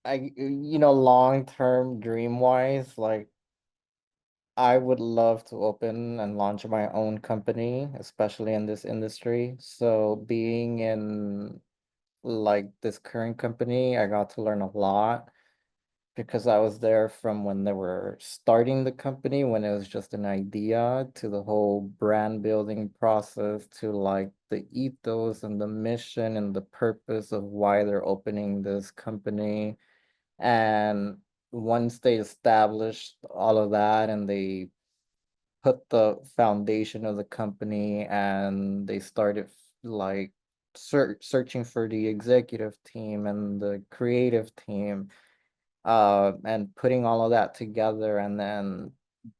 Long-term dream wise, like I would love to open and launch my own company, especially in this industry. So being in like this current company, I got to learn a lot because I was there from when they were starting the company, when it was just an idea, to the whole brand building process, to like the ethos and the mission and the purpose of why they're opening this company. And once they established all of that and they put the foundation of the company and they started like searching for the executive team and the creative team, and putting all of that together, and then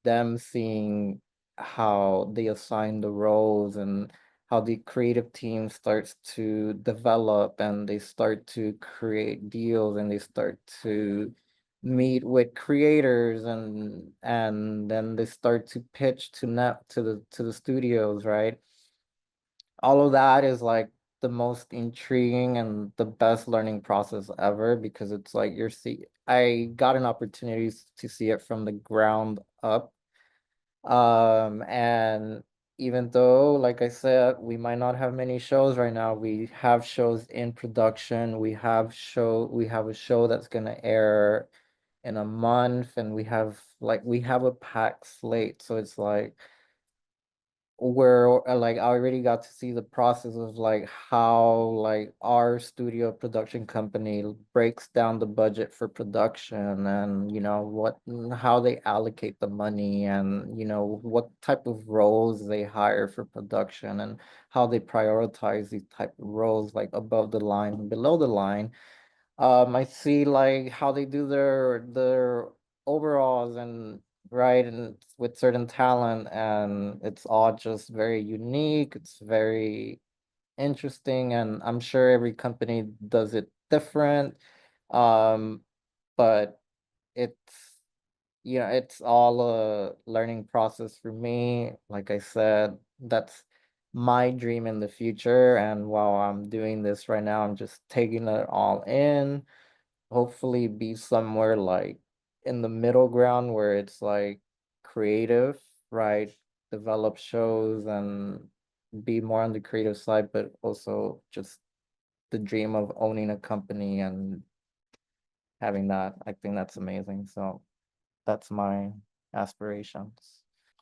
them seeing how they assign the roles and how the creative team starts to develop and they start to create deals and they start to meet with creators, and then they start to pitch to the studios, right? All of that is like the most intriguing and the best learning process ever, because it's like I got an opportunity to see it from the ground up. And even though, like I said, we might not have many shows right now, we have shows in production. We have a show that's gonna air in a month, and we have a packed slate. So it's like where like I already got to see the process of like how like our studio production company breaks down the budget for production, and how they allocate the money, and what type of roles they hire for production, and how they prioritize these type of roles, like above the line and below the line. I see like how they do their overalls, and right, and with certain talent, and it's all just very unique. It's very interesting, and I'm sure every company does it different. Um, but it's it's all a learning process for me. Like I said, that's my dream in the future, and while I'm doing this right now, I'm just taking it all in. Hopefully be somewhere like in the middle ground where it's like creative, right? Develop shows and be more on the creative side, but also just the dream of owning a company and having that. I think that's amazing. So that's my aspirations.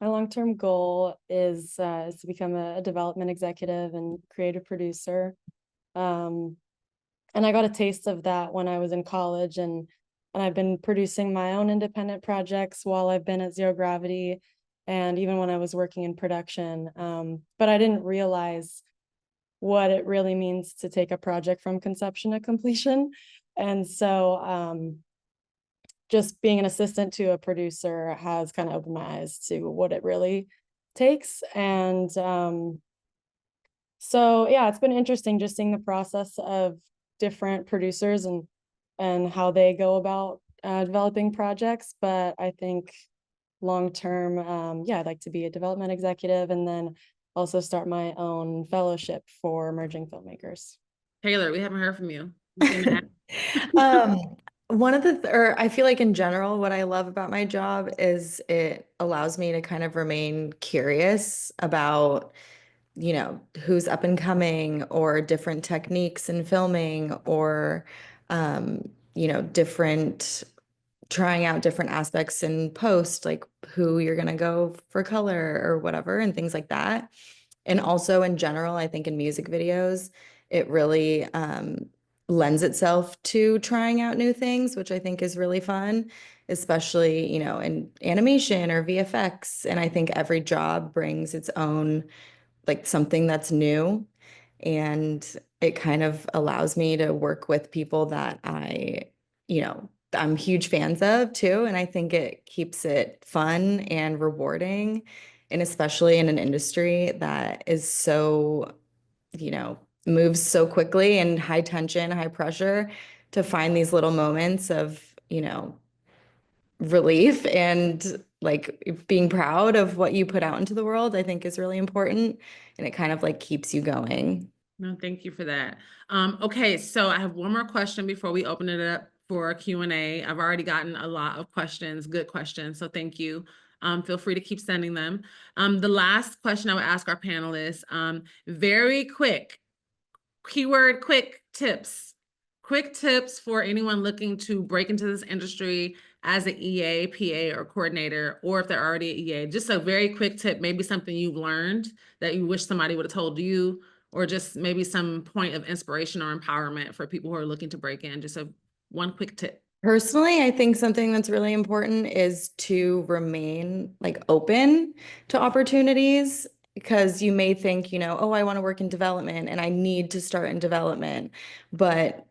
My long-term goal is to become a development executive and creative producer. And I got a taste of that when I was in college, and I've been producing my own independent projects while I've been at Zero Gravity, and even when I was working in production. But I didn't realize what it really means to take a project from conception to completion. And so just being an assistant to a producer has kind of opened my eyes to what it really takes. And so yeah, it's been interesting just seeing the process of different producers and how they go about developing projects. But I think long term, yeah, I'd like to be a development executive and then also start my own fellowship for emerging filmmakers. Taylor, we haven't heard from you. You can One of or I feel like in general, what I love about my job is it allows me to kind of remain curious about, who's up and coming, or different techniques in filming, or, different trying out different aspects in post, like who you're going to go for color or whatever, and things like that. And also in general, I think in music videos, it really lends itself to trying out new things, which I think is really fun, especially, in animation or VFX. And I think every job brings its own, like something that's new. And it kind of allows me to work with people that I'm huge fans of too. And I think it keeps it fun and rewarding. And especially in an industry that is so, moves so quickly and high tension, high pressure, to find these little moments of, relief and like being proud of what you put out into the world, I think is really important. And it kind of like keeps you going. No, thank you for that. Okay, so I have one more question before we open it up for Q&A. I've already gotten a lot of questions, good questions, so thank you. Feel free to keep sending them. The last question I would ask our panelists, very quick, keyword quick tips. Quick tips for anyone looking to break into this industry as an EA, PA, or coordinator, or if they're already an EA. Just a very quick tip, maybe something you've learned that you wish somebody would have told you, or just maybe some point of inspiration or empowerment for people who are looking to break in. Just one quick tip. Personally, I think something that's really important is to remain like open to opportunities, because you may think, oh, I want to work in development and I need to start in development, but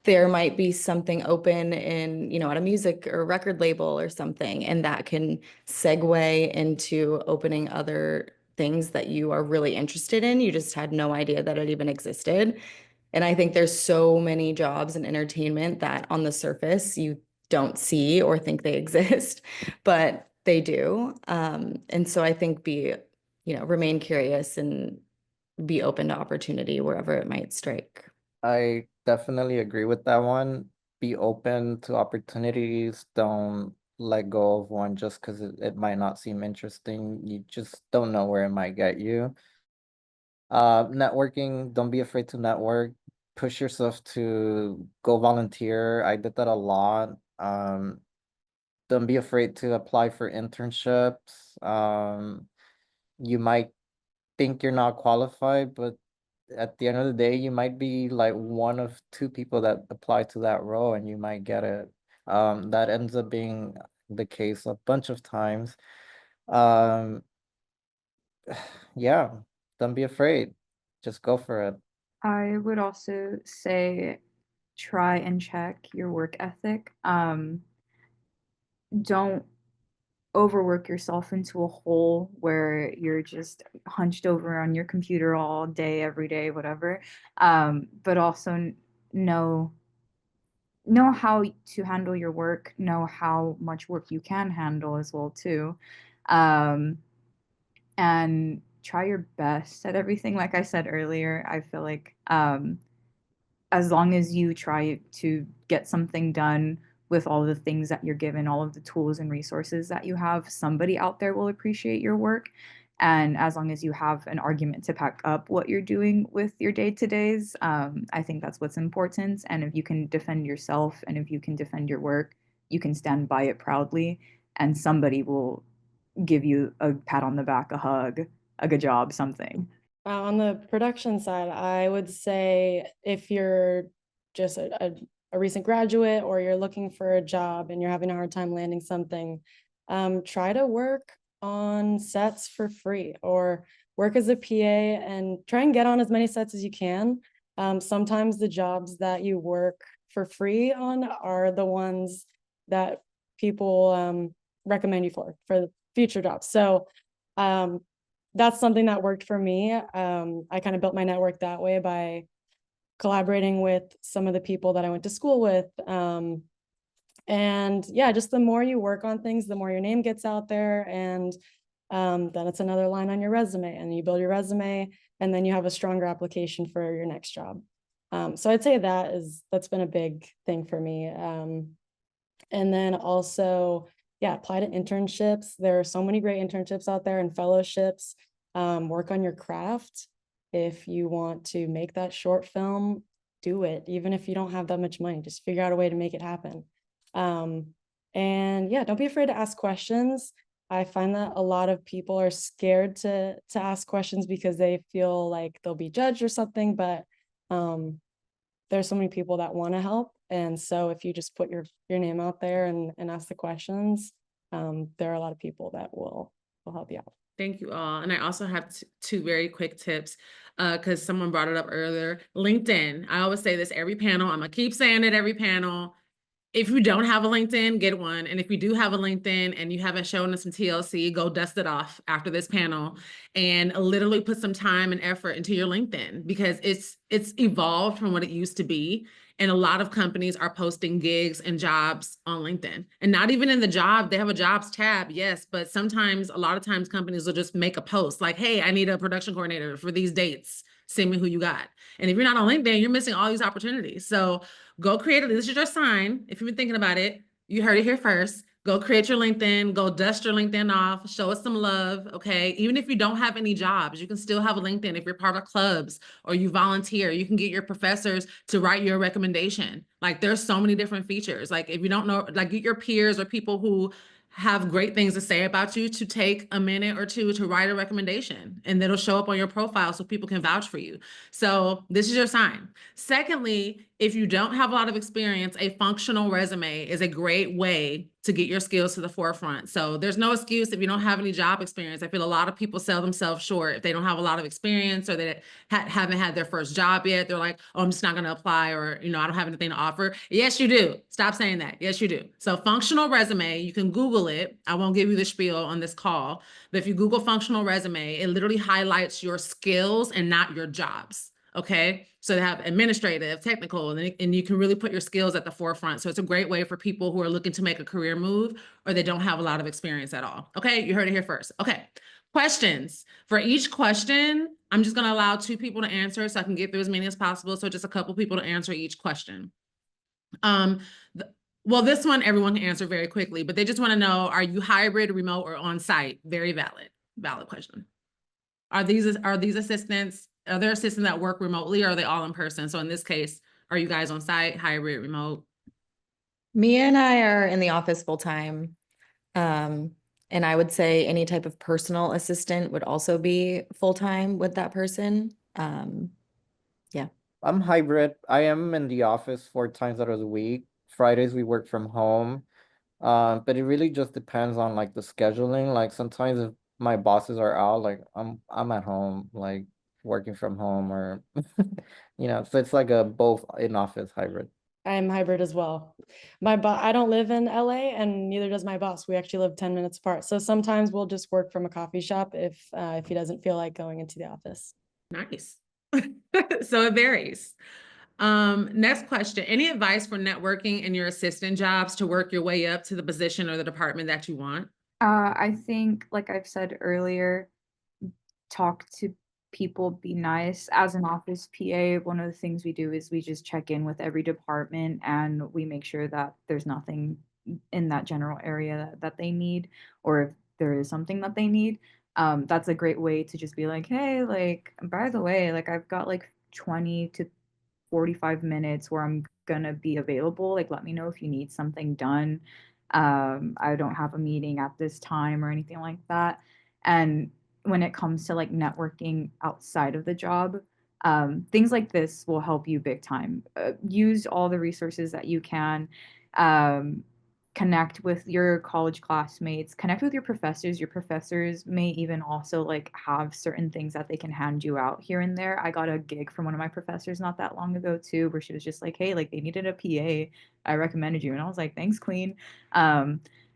there might be something open in, at a music or record label or something, and that can segue into opening other things that you are really interested in. You just had no idea that it even existed. And I think there's so many jobs in entertainment that on the surface you don't see or think they exist, but they do. And so I think remain curious and be open to opportunity wherever it might strike. I definitely agree with that one. Be open to opportunities. Don't let go of one just because it might not seem interesting. You just don't know where it might get you. Networking, don't be afraid to network. Push yourself to go volunteer. I did that a lot. Don't be afraid to apply for internships. You might think you're not qualified, but at the end of the day, you might be like one of two people that apply to that role and you might get it. That ends up being the case a bunch of times. Um, yeah, don't be afraid. Just go for it. I would also say try and check your work ethic. Don't overwork yourself into a hole where you're just hunched over on your computer all day, every day, whatever. But also know how to handle your work, know how much work you can handle as well too. Um, and try your best at everything. Like I said earlier, I feel like as long as you try to get something done with all the things that you're given, all of the tools and resources that you have, somebody out there will appreciate your work. And as long as you have an argument to back up what you're doing with your day-to-days, I think that's what's important. And if you can defend yourself and if you can defend your work, you can stand by it proudly, and somebody will give you a pat on the back, a hug, a good job, something. On the production side, I would say if you're just a recent graduate or you're looking for a job and you're having a hard time landing something, try to work on sets for free or work as a PA and try and get on as many sets as you can. Sometimes the jobs that you work for free on are the ones that people recommend you for the future jobs. So that's something that worked for me. I kind of built my network that way by collaborating with some of the people that I went to school with. And yeah, just the more you work on things, the more your name gets out there. And then it's another line on your resume, and you build your resume, and then you have a stronger application for your next job. So I'd say that's been a big thing for me. And then also, yeah, apply to internships. There are so many great internships out there and fellowships. Work on your craft. If you want to make that short film, do it. Even if you don't have that much money, just figure out a way to make it happen. And yeah, don't be afraid to ask questions. I find that a lot of people are scared to ask questions because they feel like they'll be judged or something, but there's so many people that want to help. And so if you just put your name out there and ask the questions, there are a lot of people that will help you out. Thank you all. And I also have two very quick tips because someone brought it up earlier. LinkedIn. I always say this every panel. I'm gonna keep saying it every panel. If you don't have a LinkedIn, get one. And if you do have a LinkedIn and you haven't shown us some TLC, go dust it off after this panel and literally put some time and effort into your LinkedIn because it's evolved from what it used to be. And a lot of companies are posting gigs and jobs on LinkedIn. And not even in the job, they have a jobs tab, yes, but sometimes, a lot of times companies will just make a post like, hey, I need a production coordinator for these dates. Send me who you got. And if you're not on LinkedIn, you're missing all these opportunities. So go create it. This is your sign. If you've been thinking about it, you heard it here first. Go create your LinkedIn, go dust your LinkedIn off, show us some love, okay? Even if you don't have any jobs, you can still have a LinkedIn. If you're part of clubs or you volunteer, you can get your professors to write your recommendation. Like there's so many different features. Like if you don't know, like get your peers or people who have great things to say about you to take a minute or two to write a recommendation and it'll show up on your profile so people can vouch for you. So this is your sign. Secondly, if you don't have a lot of experience, a functional resume is a great way to get your skills to the forefront. So there's no excuse if you don't have any job experience. I feel a lot of people sell themselves short if they don't have a lot of experience or they haven't had their first job yet. They're like, oh, I'm just not going to apply or, I don't have anything to offer. Yes, you do. Stop saying that. Yes, you do. So functional resume, you can Google it. I won't give you the spiel on this call, but if you Google functional resume, it literally highlights your skills and not your jobs. Okay, so they have administrative, technical, and you can really put your skills at the forefront. So it's a great way for people who are looking to make a career move or they don't have a lot of experience at all. Okay, you heard it here first. Okay, questions. For each question, I'm just going to allow 2 people to answer so I can get through as many as possible. So just a couple people to answer each question. Well, this one everyone can answer very quickly, but they just want to know, are you hybrid, remote, or on-site? Very valid question. Are these assistants, are there assistants that work remotely or are they all in person? So in this case, are you guys on site, hybrid, remote? Mia and I are in the office full time. And I would say any type of personal assistant would also be full time with that person. Yeah. I'm hybrid. I am in the office 4 times out of the week. Fridays we work from home. But it really just depends on like the scheduling. Like sometimes if my bosses are out, like I'm at home, like working from home or so it's like a both in office hybrid. I'm hybrid as well. I don't live in LA and neither does my boss. We actually live 10 minutes apart. So sometimes we'll just work from a coffee shop if he doesn't feel like going into the office. Nice. So it varies. Next question. Any advice for networking in your assistant jobs to work your way up to the position or the department that you want? I think, like I've said earlier, talk to people, be nice. As an office PA, one of the things we do is we just check in with every department and we make sure that there's nothing in that general area that they need, or if there is something that they need. That's a great way to just be like, hey, like, by the way, like I've got like 20 to 45 minutes where I'm gonna be available. Like, let me know if you need something done. I don't have a meeting at this time or anything like that. And when it comes to like networking outside of the job, things like this will help you big time. Use all the resources that you can. Um, Connect with your college classmates, connect with your professors. Your professors may even also like have certain things that they can hand you out here and there. I got a gig from one of my professors not that long ago too, where she was just like, hey, like they needed a PA, I recommended you. And I was like, thanks, queen.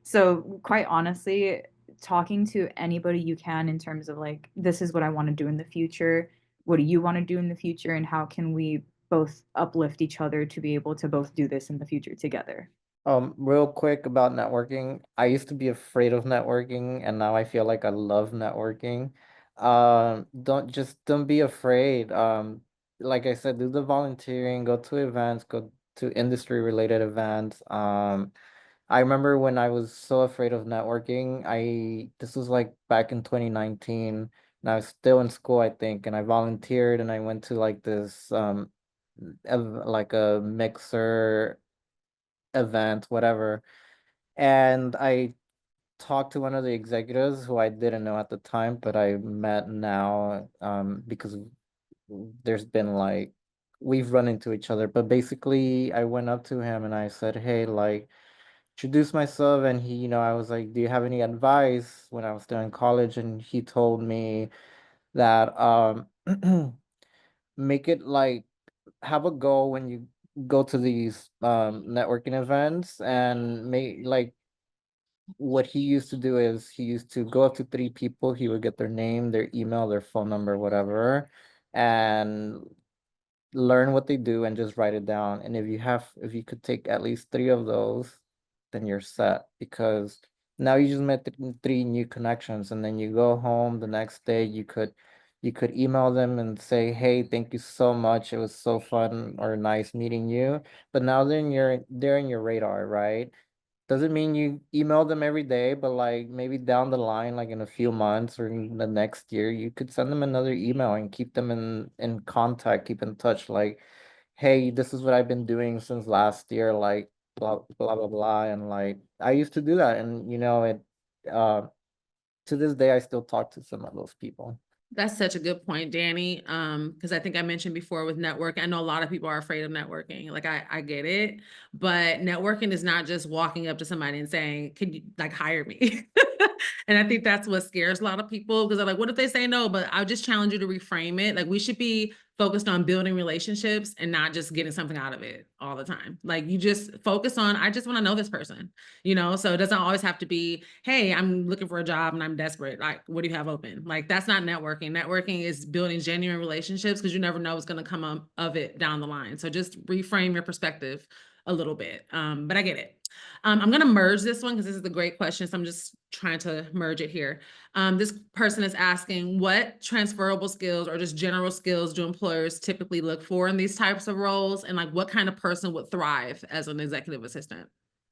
So quite honestly, talking to anybody you can in terms of like, this is what I want to do in the future, what do you want to do in the future, and how can we both uplift each other to be able to both do this in the future together. Real quick about networking. I used to be afraid of networking and now I feel like I love networking. Don't be afraid. Like I said, do the volunteering, go to events, go to industry related events. I remember when I was so afraid of networking, this was like back in 2019 and I was still in school, I think, and I volunteered and I went to like this like a mixer event, whatever. And I talked to one of the executives who I didn't know at the time, but I met now, because there's been like, we've run into each other. But basically, I went up to him and I said, hey, like, introduce myself. And he, I was like, do you have any advice when I was still in college? And he told me that make it like, have a goal when you go to these networking events, and make like, what he used to do is he used to go up to three people, he would get their name, their email, their phone number, whatever, and learn what they do and just write it down. And if you could take at least three of those, then you're set, because now you just met three new connections, and then you go home the next day, you could email them and say, hey, thank you so much, it was so fun or nice meeting you. But now then they're in your radar, right? Doesn't mean you email them every day, but like maybe down the line, like in a few months or in the next year, you could send them another email and keep them in contact, keep in touch. Like, hey, this is what I've been doing since last year, like blah blah blah blah. And like I used to do that, and uh to this day I still talk to some of those people. That's such a good point, Danny. Because I think I mentioned before with networking, I know a lot of people are afraid of networking. Like I get it, but networking is not just walking up to somebody and saying, "Can you like hire me?" And I think that's what scares a lot of people, because they're like, "What if they say no?" But I'll just challenge you to reframe it. Like we should be focused on building relationships and not just getting something out of it all the time. Like you just focus on, I just want to know this person, so it doesn't always have to be, hey, I'm looking for a job and I'm desperate, like what do you have open? Like that's not networking is building genuine relationships, because you never know what's going to come up of it down the line. So just reframe your perspective a little bit. But I get it. I'm going to merge this one because this is a great question, so I'm just trying to merge it here. This person is asking, what transferable skills or just general skills do employers typically look for in these types of roles, and like what kind of person would thrive as an executive assistant?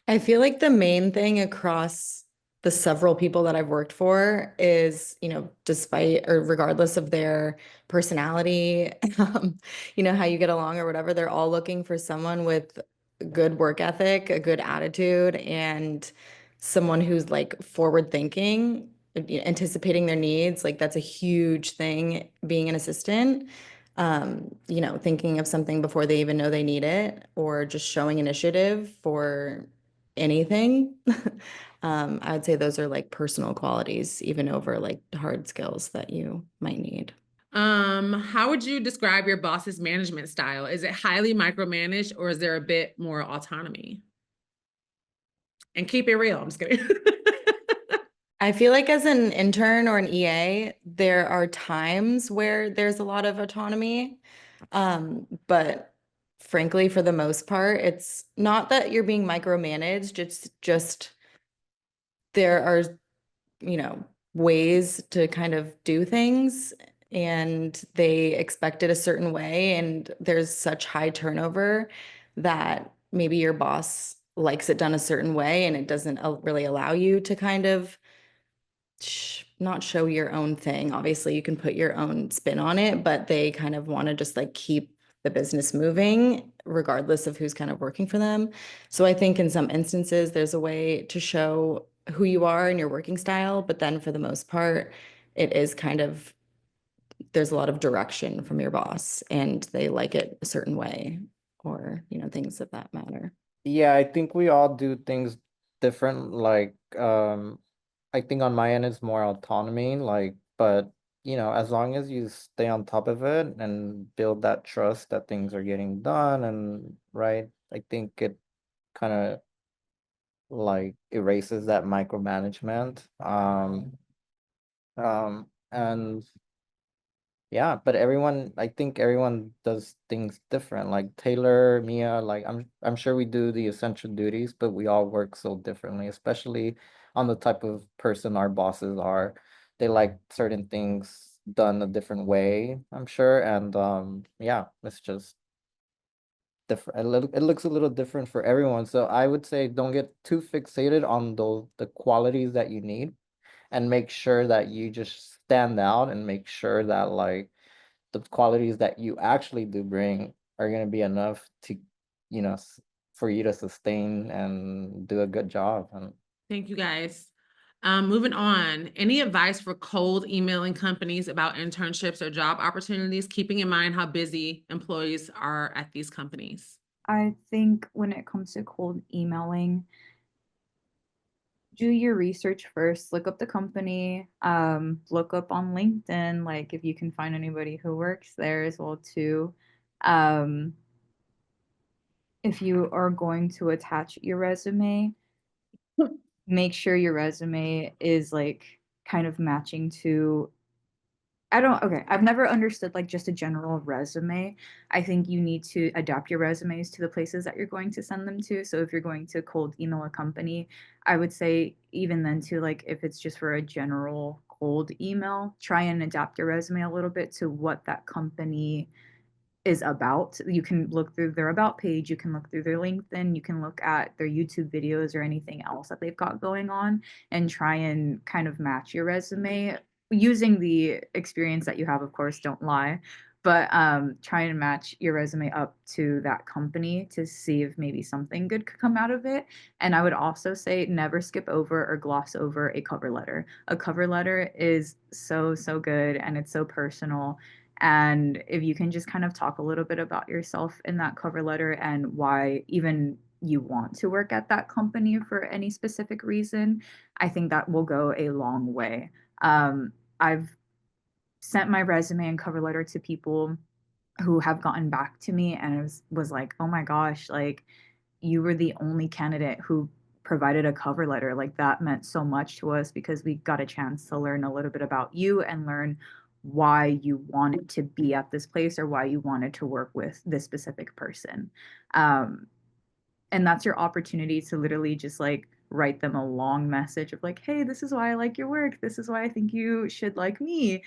I feel like the main thing across the several people that I've worked for is, despite or regardless of their personality, how you get along or whatever, they're all looking for someone with good work ethic, a good attitude, and someone who's like forward thinking, anticipating their needs. Like that's a huge thing being an assistant. Thinking of something before they even know they need it, or just showing initiative for anything. I would say those are like personal qualities, even over like hard skills that you might need. How would you describe your boss's management style? Is it highly micromanaged, or is there a bit more autonomy? And keep it real. I'm just kidding. I feel like as an intern or an EA, there are times where there's a lot of autonomy. But frankly, for the most part, it's not that you're being micromanaged. It's just there are, ways to kind of do things, and they expect it a certain way. And there's such high turnover that maybe your boss likes it done a certain way, and it doesn't really allow you to kind of not show your own thing. Obviously, you can put your own spin on it, but they kind of want to just like keep the business moving, regardless of who's kind of working for them. So I think in some instances, there's a way to show who you are and your working style, but then for the most part, it is kind of, there's a lot of direction from your boss, and they like it a certain way, or, things of that matter. Yeah, I think we all do things different. Like, I think on my end it's more autonomy, like, but as long as you stay on top of it and build that trust that things are getting done and right, I think it kind of like erases that micromanagement. And yeah, but I think everyone does things different. Like Taylor, Mia, like I'm sure we do the essential duties, but we all work so differently, especially on the type of person our bosses are. They like certain things done a different way, I'm sure. And yeah, it's just different. It looks a little different for everyone. So I would say don't get too fixated on the qualities that you need, and make sure that you just stand out, and make sure that like the qualities that you actually do bring are going to be enough to, for you to sustain and do a good job. And Thank you, guys. Moving on, any advice for cold emailing companies about internships or job opportunities, keeping in mind how busy employees are at these companies? I think when it comes to cold emailing, do your research first, look up the company, look up on LinkedIn, like if you can find anybody who works there as well too. Um, if you are going to attach your resume, make sure your resume is like kind of matching to I've never understood like just a general resume. I think you need to adapt your resumes to the places that you're going to send them to. So if you're going to cold email a company, I would say even then too, like if it's just for a general cold email, try and adapt your resume a little bit to what that company is about. You can look through their about page, you can look through their LinkedIn, you can look at their YouTube videos or anything else that they've got going on and try and kind of match your resume using the experience that you have, of course, don't lie. But try and match your resume up to that company to see if maybe something good could come out of it. And I would also say never skip over or gloss over a cover letter. A cover letter is so, so good and it's so personal, and if you can just kind of talk a little bit about yourself in that cover letter and why even you want to work at that company for any specific reason, I think that will go a long way. I've sent my resume and cover letter to people who have gotten back to me and it was like, oh my gosh, like you were the only candidate who provided a cover letter. Like that meant so much to us because we got a chance to learn a little bit about you and learn why you wanted to be at this place or why you wanted to work with this specific person. Um, and that's your opportunity to literally just like write them a long message of like, hey, this is why I like your work, this is why I think you should like me.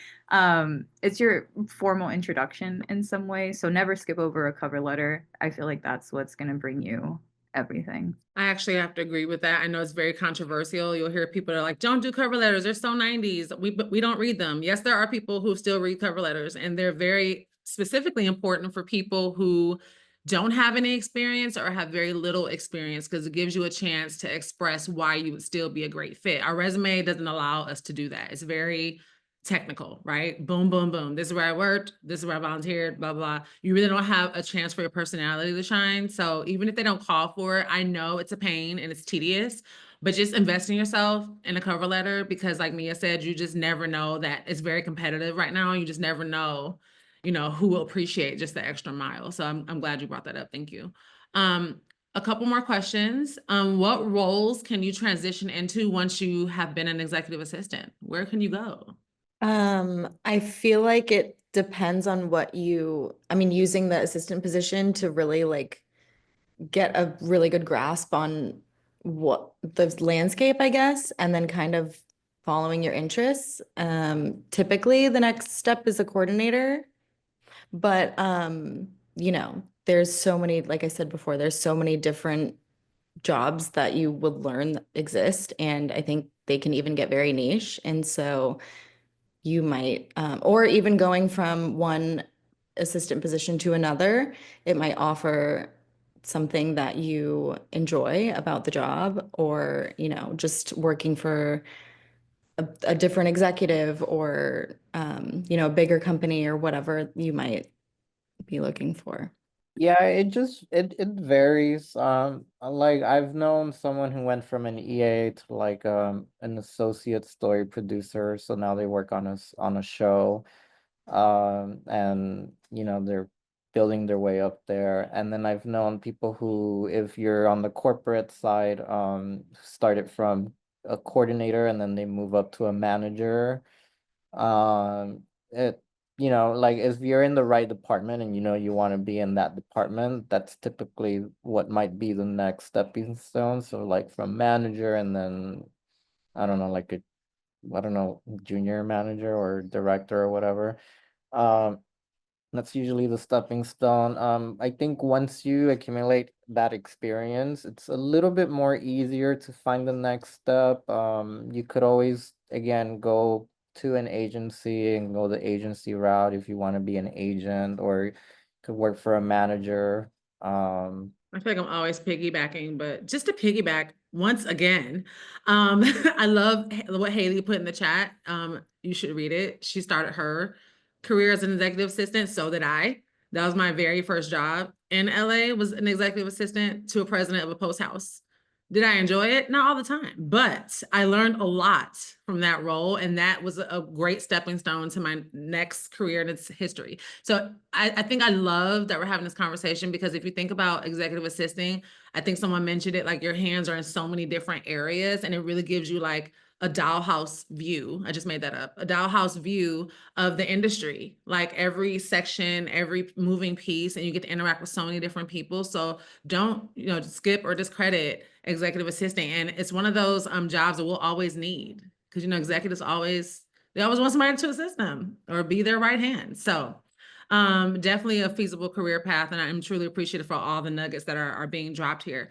It's your formal introduction in some way, so never skip over a cover letter. I feel like that's what's going to bring you everything. I actually have to agree with that. I know it's very controversial. You'll hear people that are like, don't do cover letters. They're so 90s. We don't read them. Yes, there are people who still read cover letters, and they're very specifically important for people who don't have any experience or have very little experience because it gives you a chance to express why you would still be a great fit. Our resume doesn't allow us to do that. It's very technical, right? Boom, boom, boom. This is where I worked. This is where I volunteered, blah, blah. You really don't have a chance for your personality to shine. So even if they don't call for it, I know it's a pain and it's tedious, but just invest in yourself in a cover letter because like Mia said, you just never know that it's very competitive right now. You just never know, who will appreciate just the extra mile. So I'm glad you brought that up. Thank you. A couple more questions. What roles can you transition into once you have been an executive assistant? Where can you go? I feel like it depends on using the assistant position to really like get a really good grasp on what the landscape, I guess, and then kind of following your interests. Typically the next step is a coordinator, but there's so many, like I said before, there's so many different jobs that you would learn that exist, and I think they can even get very niche. And so you might, or even going from one assistant position to another, it might offer something that you enjoy about the job, or, just working for a different executive or, a bigger company or whatever you might be looking for. yeah, it varies. Like I've known someone who went from an EA to like an associate story producer, so now they work on a show. And they're building their way up there. And then I've known people who, if you're on the corporate side, started from a coordinator and then they move up to a manager. It like if you're in the right department and you want to be in that department, that's typically what might be the next stepping stone. So like from manager and then I don't know, like I don't know, junior manager or director or whatever. Um, that's usually the stepping stone. I think once you accumulate that experience, it's a little bit more easier to find the next step. You could always, again, go to an agency and go the agency route if you want to be an agent, or could work for a manager. I feel like I'm always piggybacking, but just to piggyback once again, I love what Haley put in the chat. You should read it. She started her career as an executive assistant. So did I. That was my very first job in LA, was an executive assistant to a president of a post house. Did I enjoy it? Not all the time, but I learned a lot from that role. And that was a great stepping stone to my next career in its history. So I think I love that we're having this conversation, because if you think about executive assisting, I think someone mentioned it, like your hands are in so many different areas, and it really gives you like a dollhouse view. I just made that up. A dollhouse view of the industry, like every section, every moving piece, and you get to interact with so many different people. So don't, skip or discredit executive assisting. And it's one of those jobs that we'll always need, because, executives they always want somebody to assist them or be their right hand. So definitely a feasible career path, and I'm truly appreciative for all the nuggets that are being dropped here.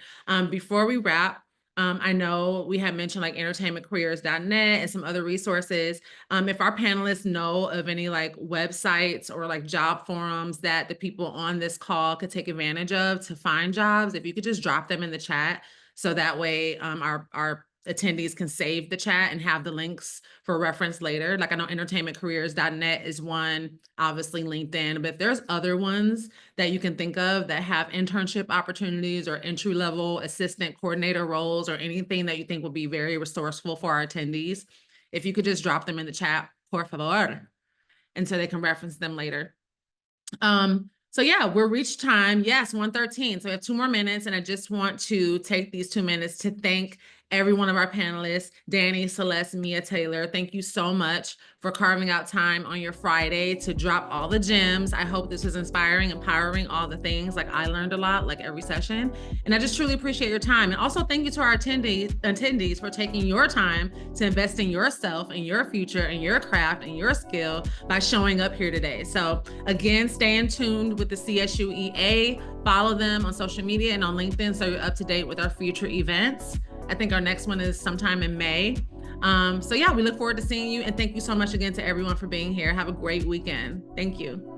Before we wrap, I know we had mentioned like entertainmentcareers.net and some other resources. If our panelists know of any like websites or like job forums that the people on this call could take advantage of to find jobs, if you could just drop them in the chat, so that way our attendees can save the chat and have the links for reference later. Like I know entertainmentcareers.net is one, obviously LinkedIn, but if there's other ones that you can think of that have internship opportunities or entry-level assistant coordinator roles or anything that you think would be very resourceful for our attendees, if you could just drop them in the chat, por favor, and so they can reference them later. So yeah, we're reached time. Yes, 1:13. So we have 2 more minutes, and I just want to take these 2 minutes to thank every one of our panelists, Danny, Celeste, Mia, Taylor. Thank you so much for carving out time on your Friday to drop all the gems. I hope this was inspiring, empowering, all the things. Like I learned a lot, like every session, and I just truly appreciate your time. And also thank you to our attendees for taking your time to invest in yourself and your future and your craft and your skill by showing up here today. So again, stay in tuned with the CSUEA, follow them on social media and on LinkedIn so you're up to date with our future events. I think our next one is sometime in May. So yeah, we look forward to seeing you, and thank you so much again to everyone for being here. Have a great weekend. Thank you.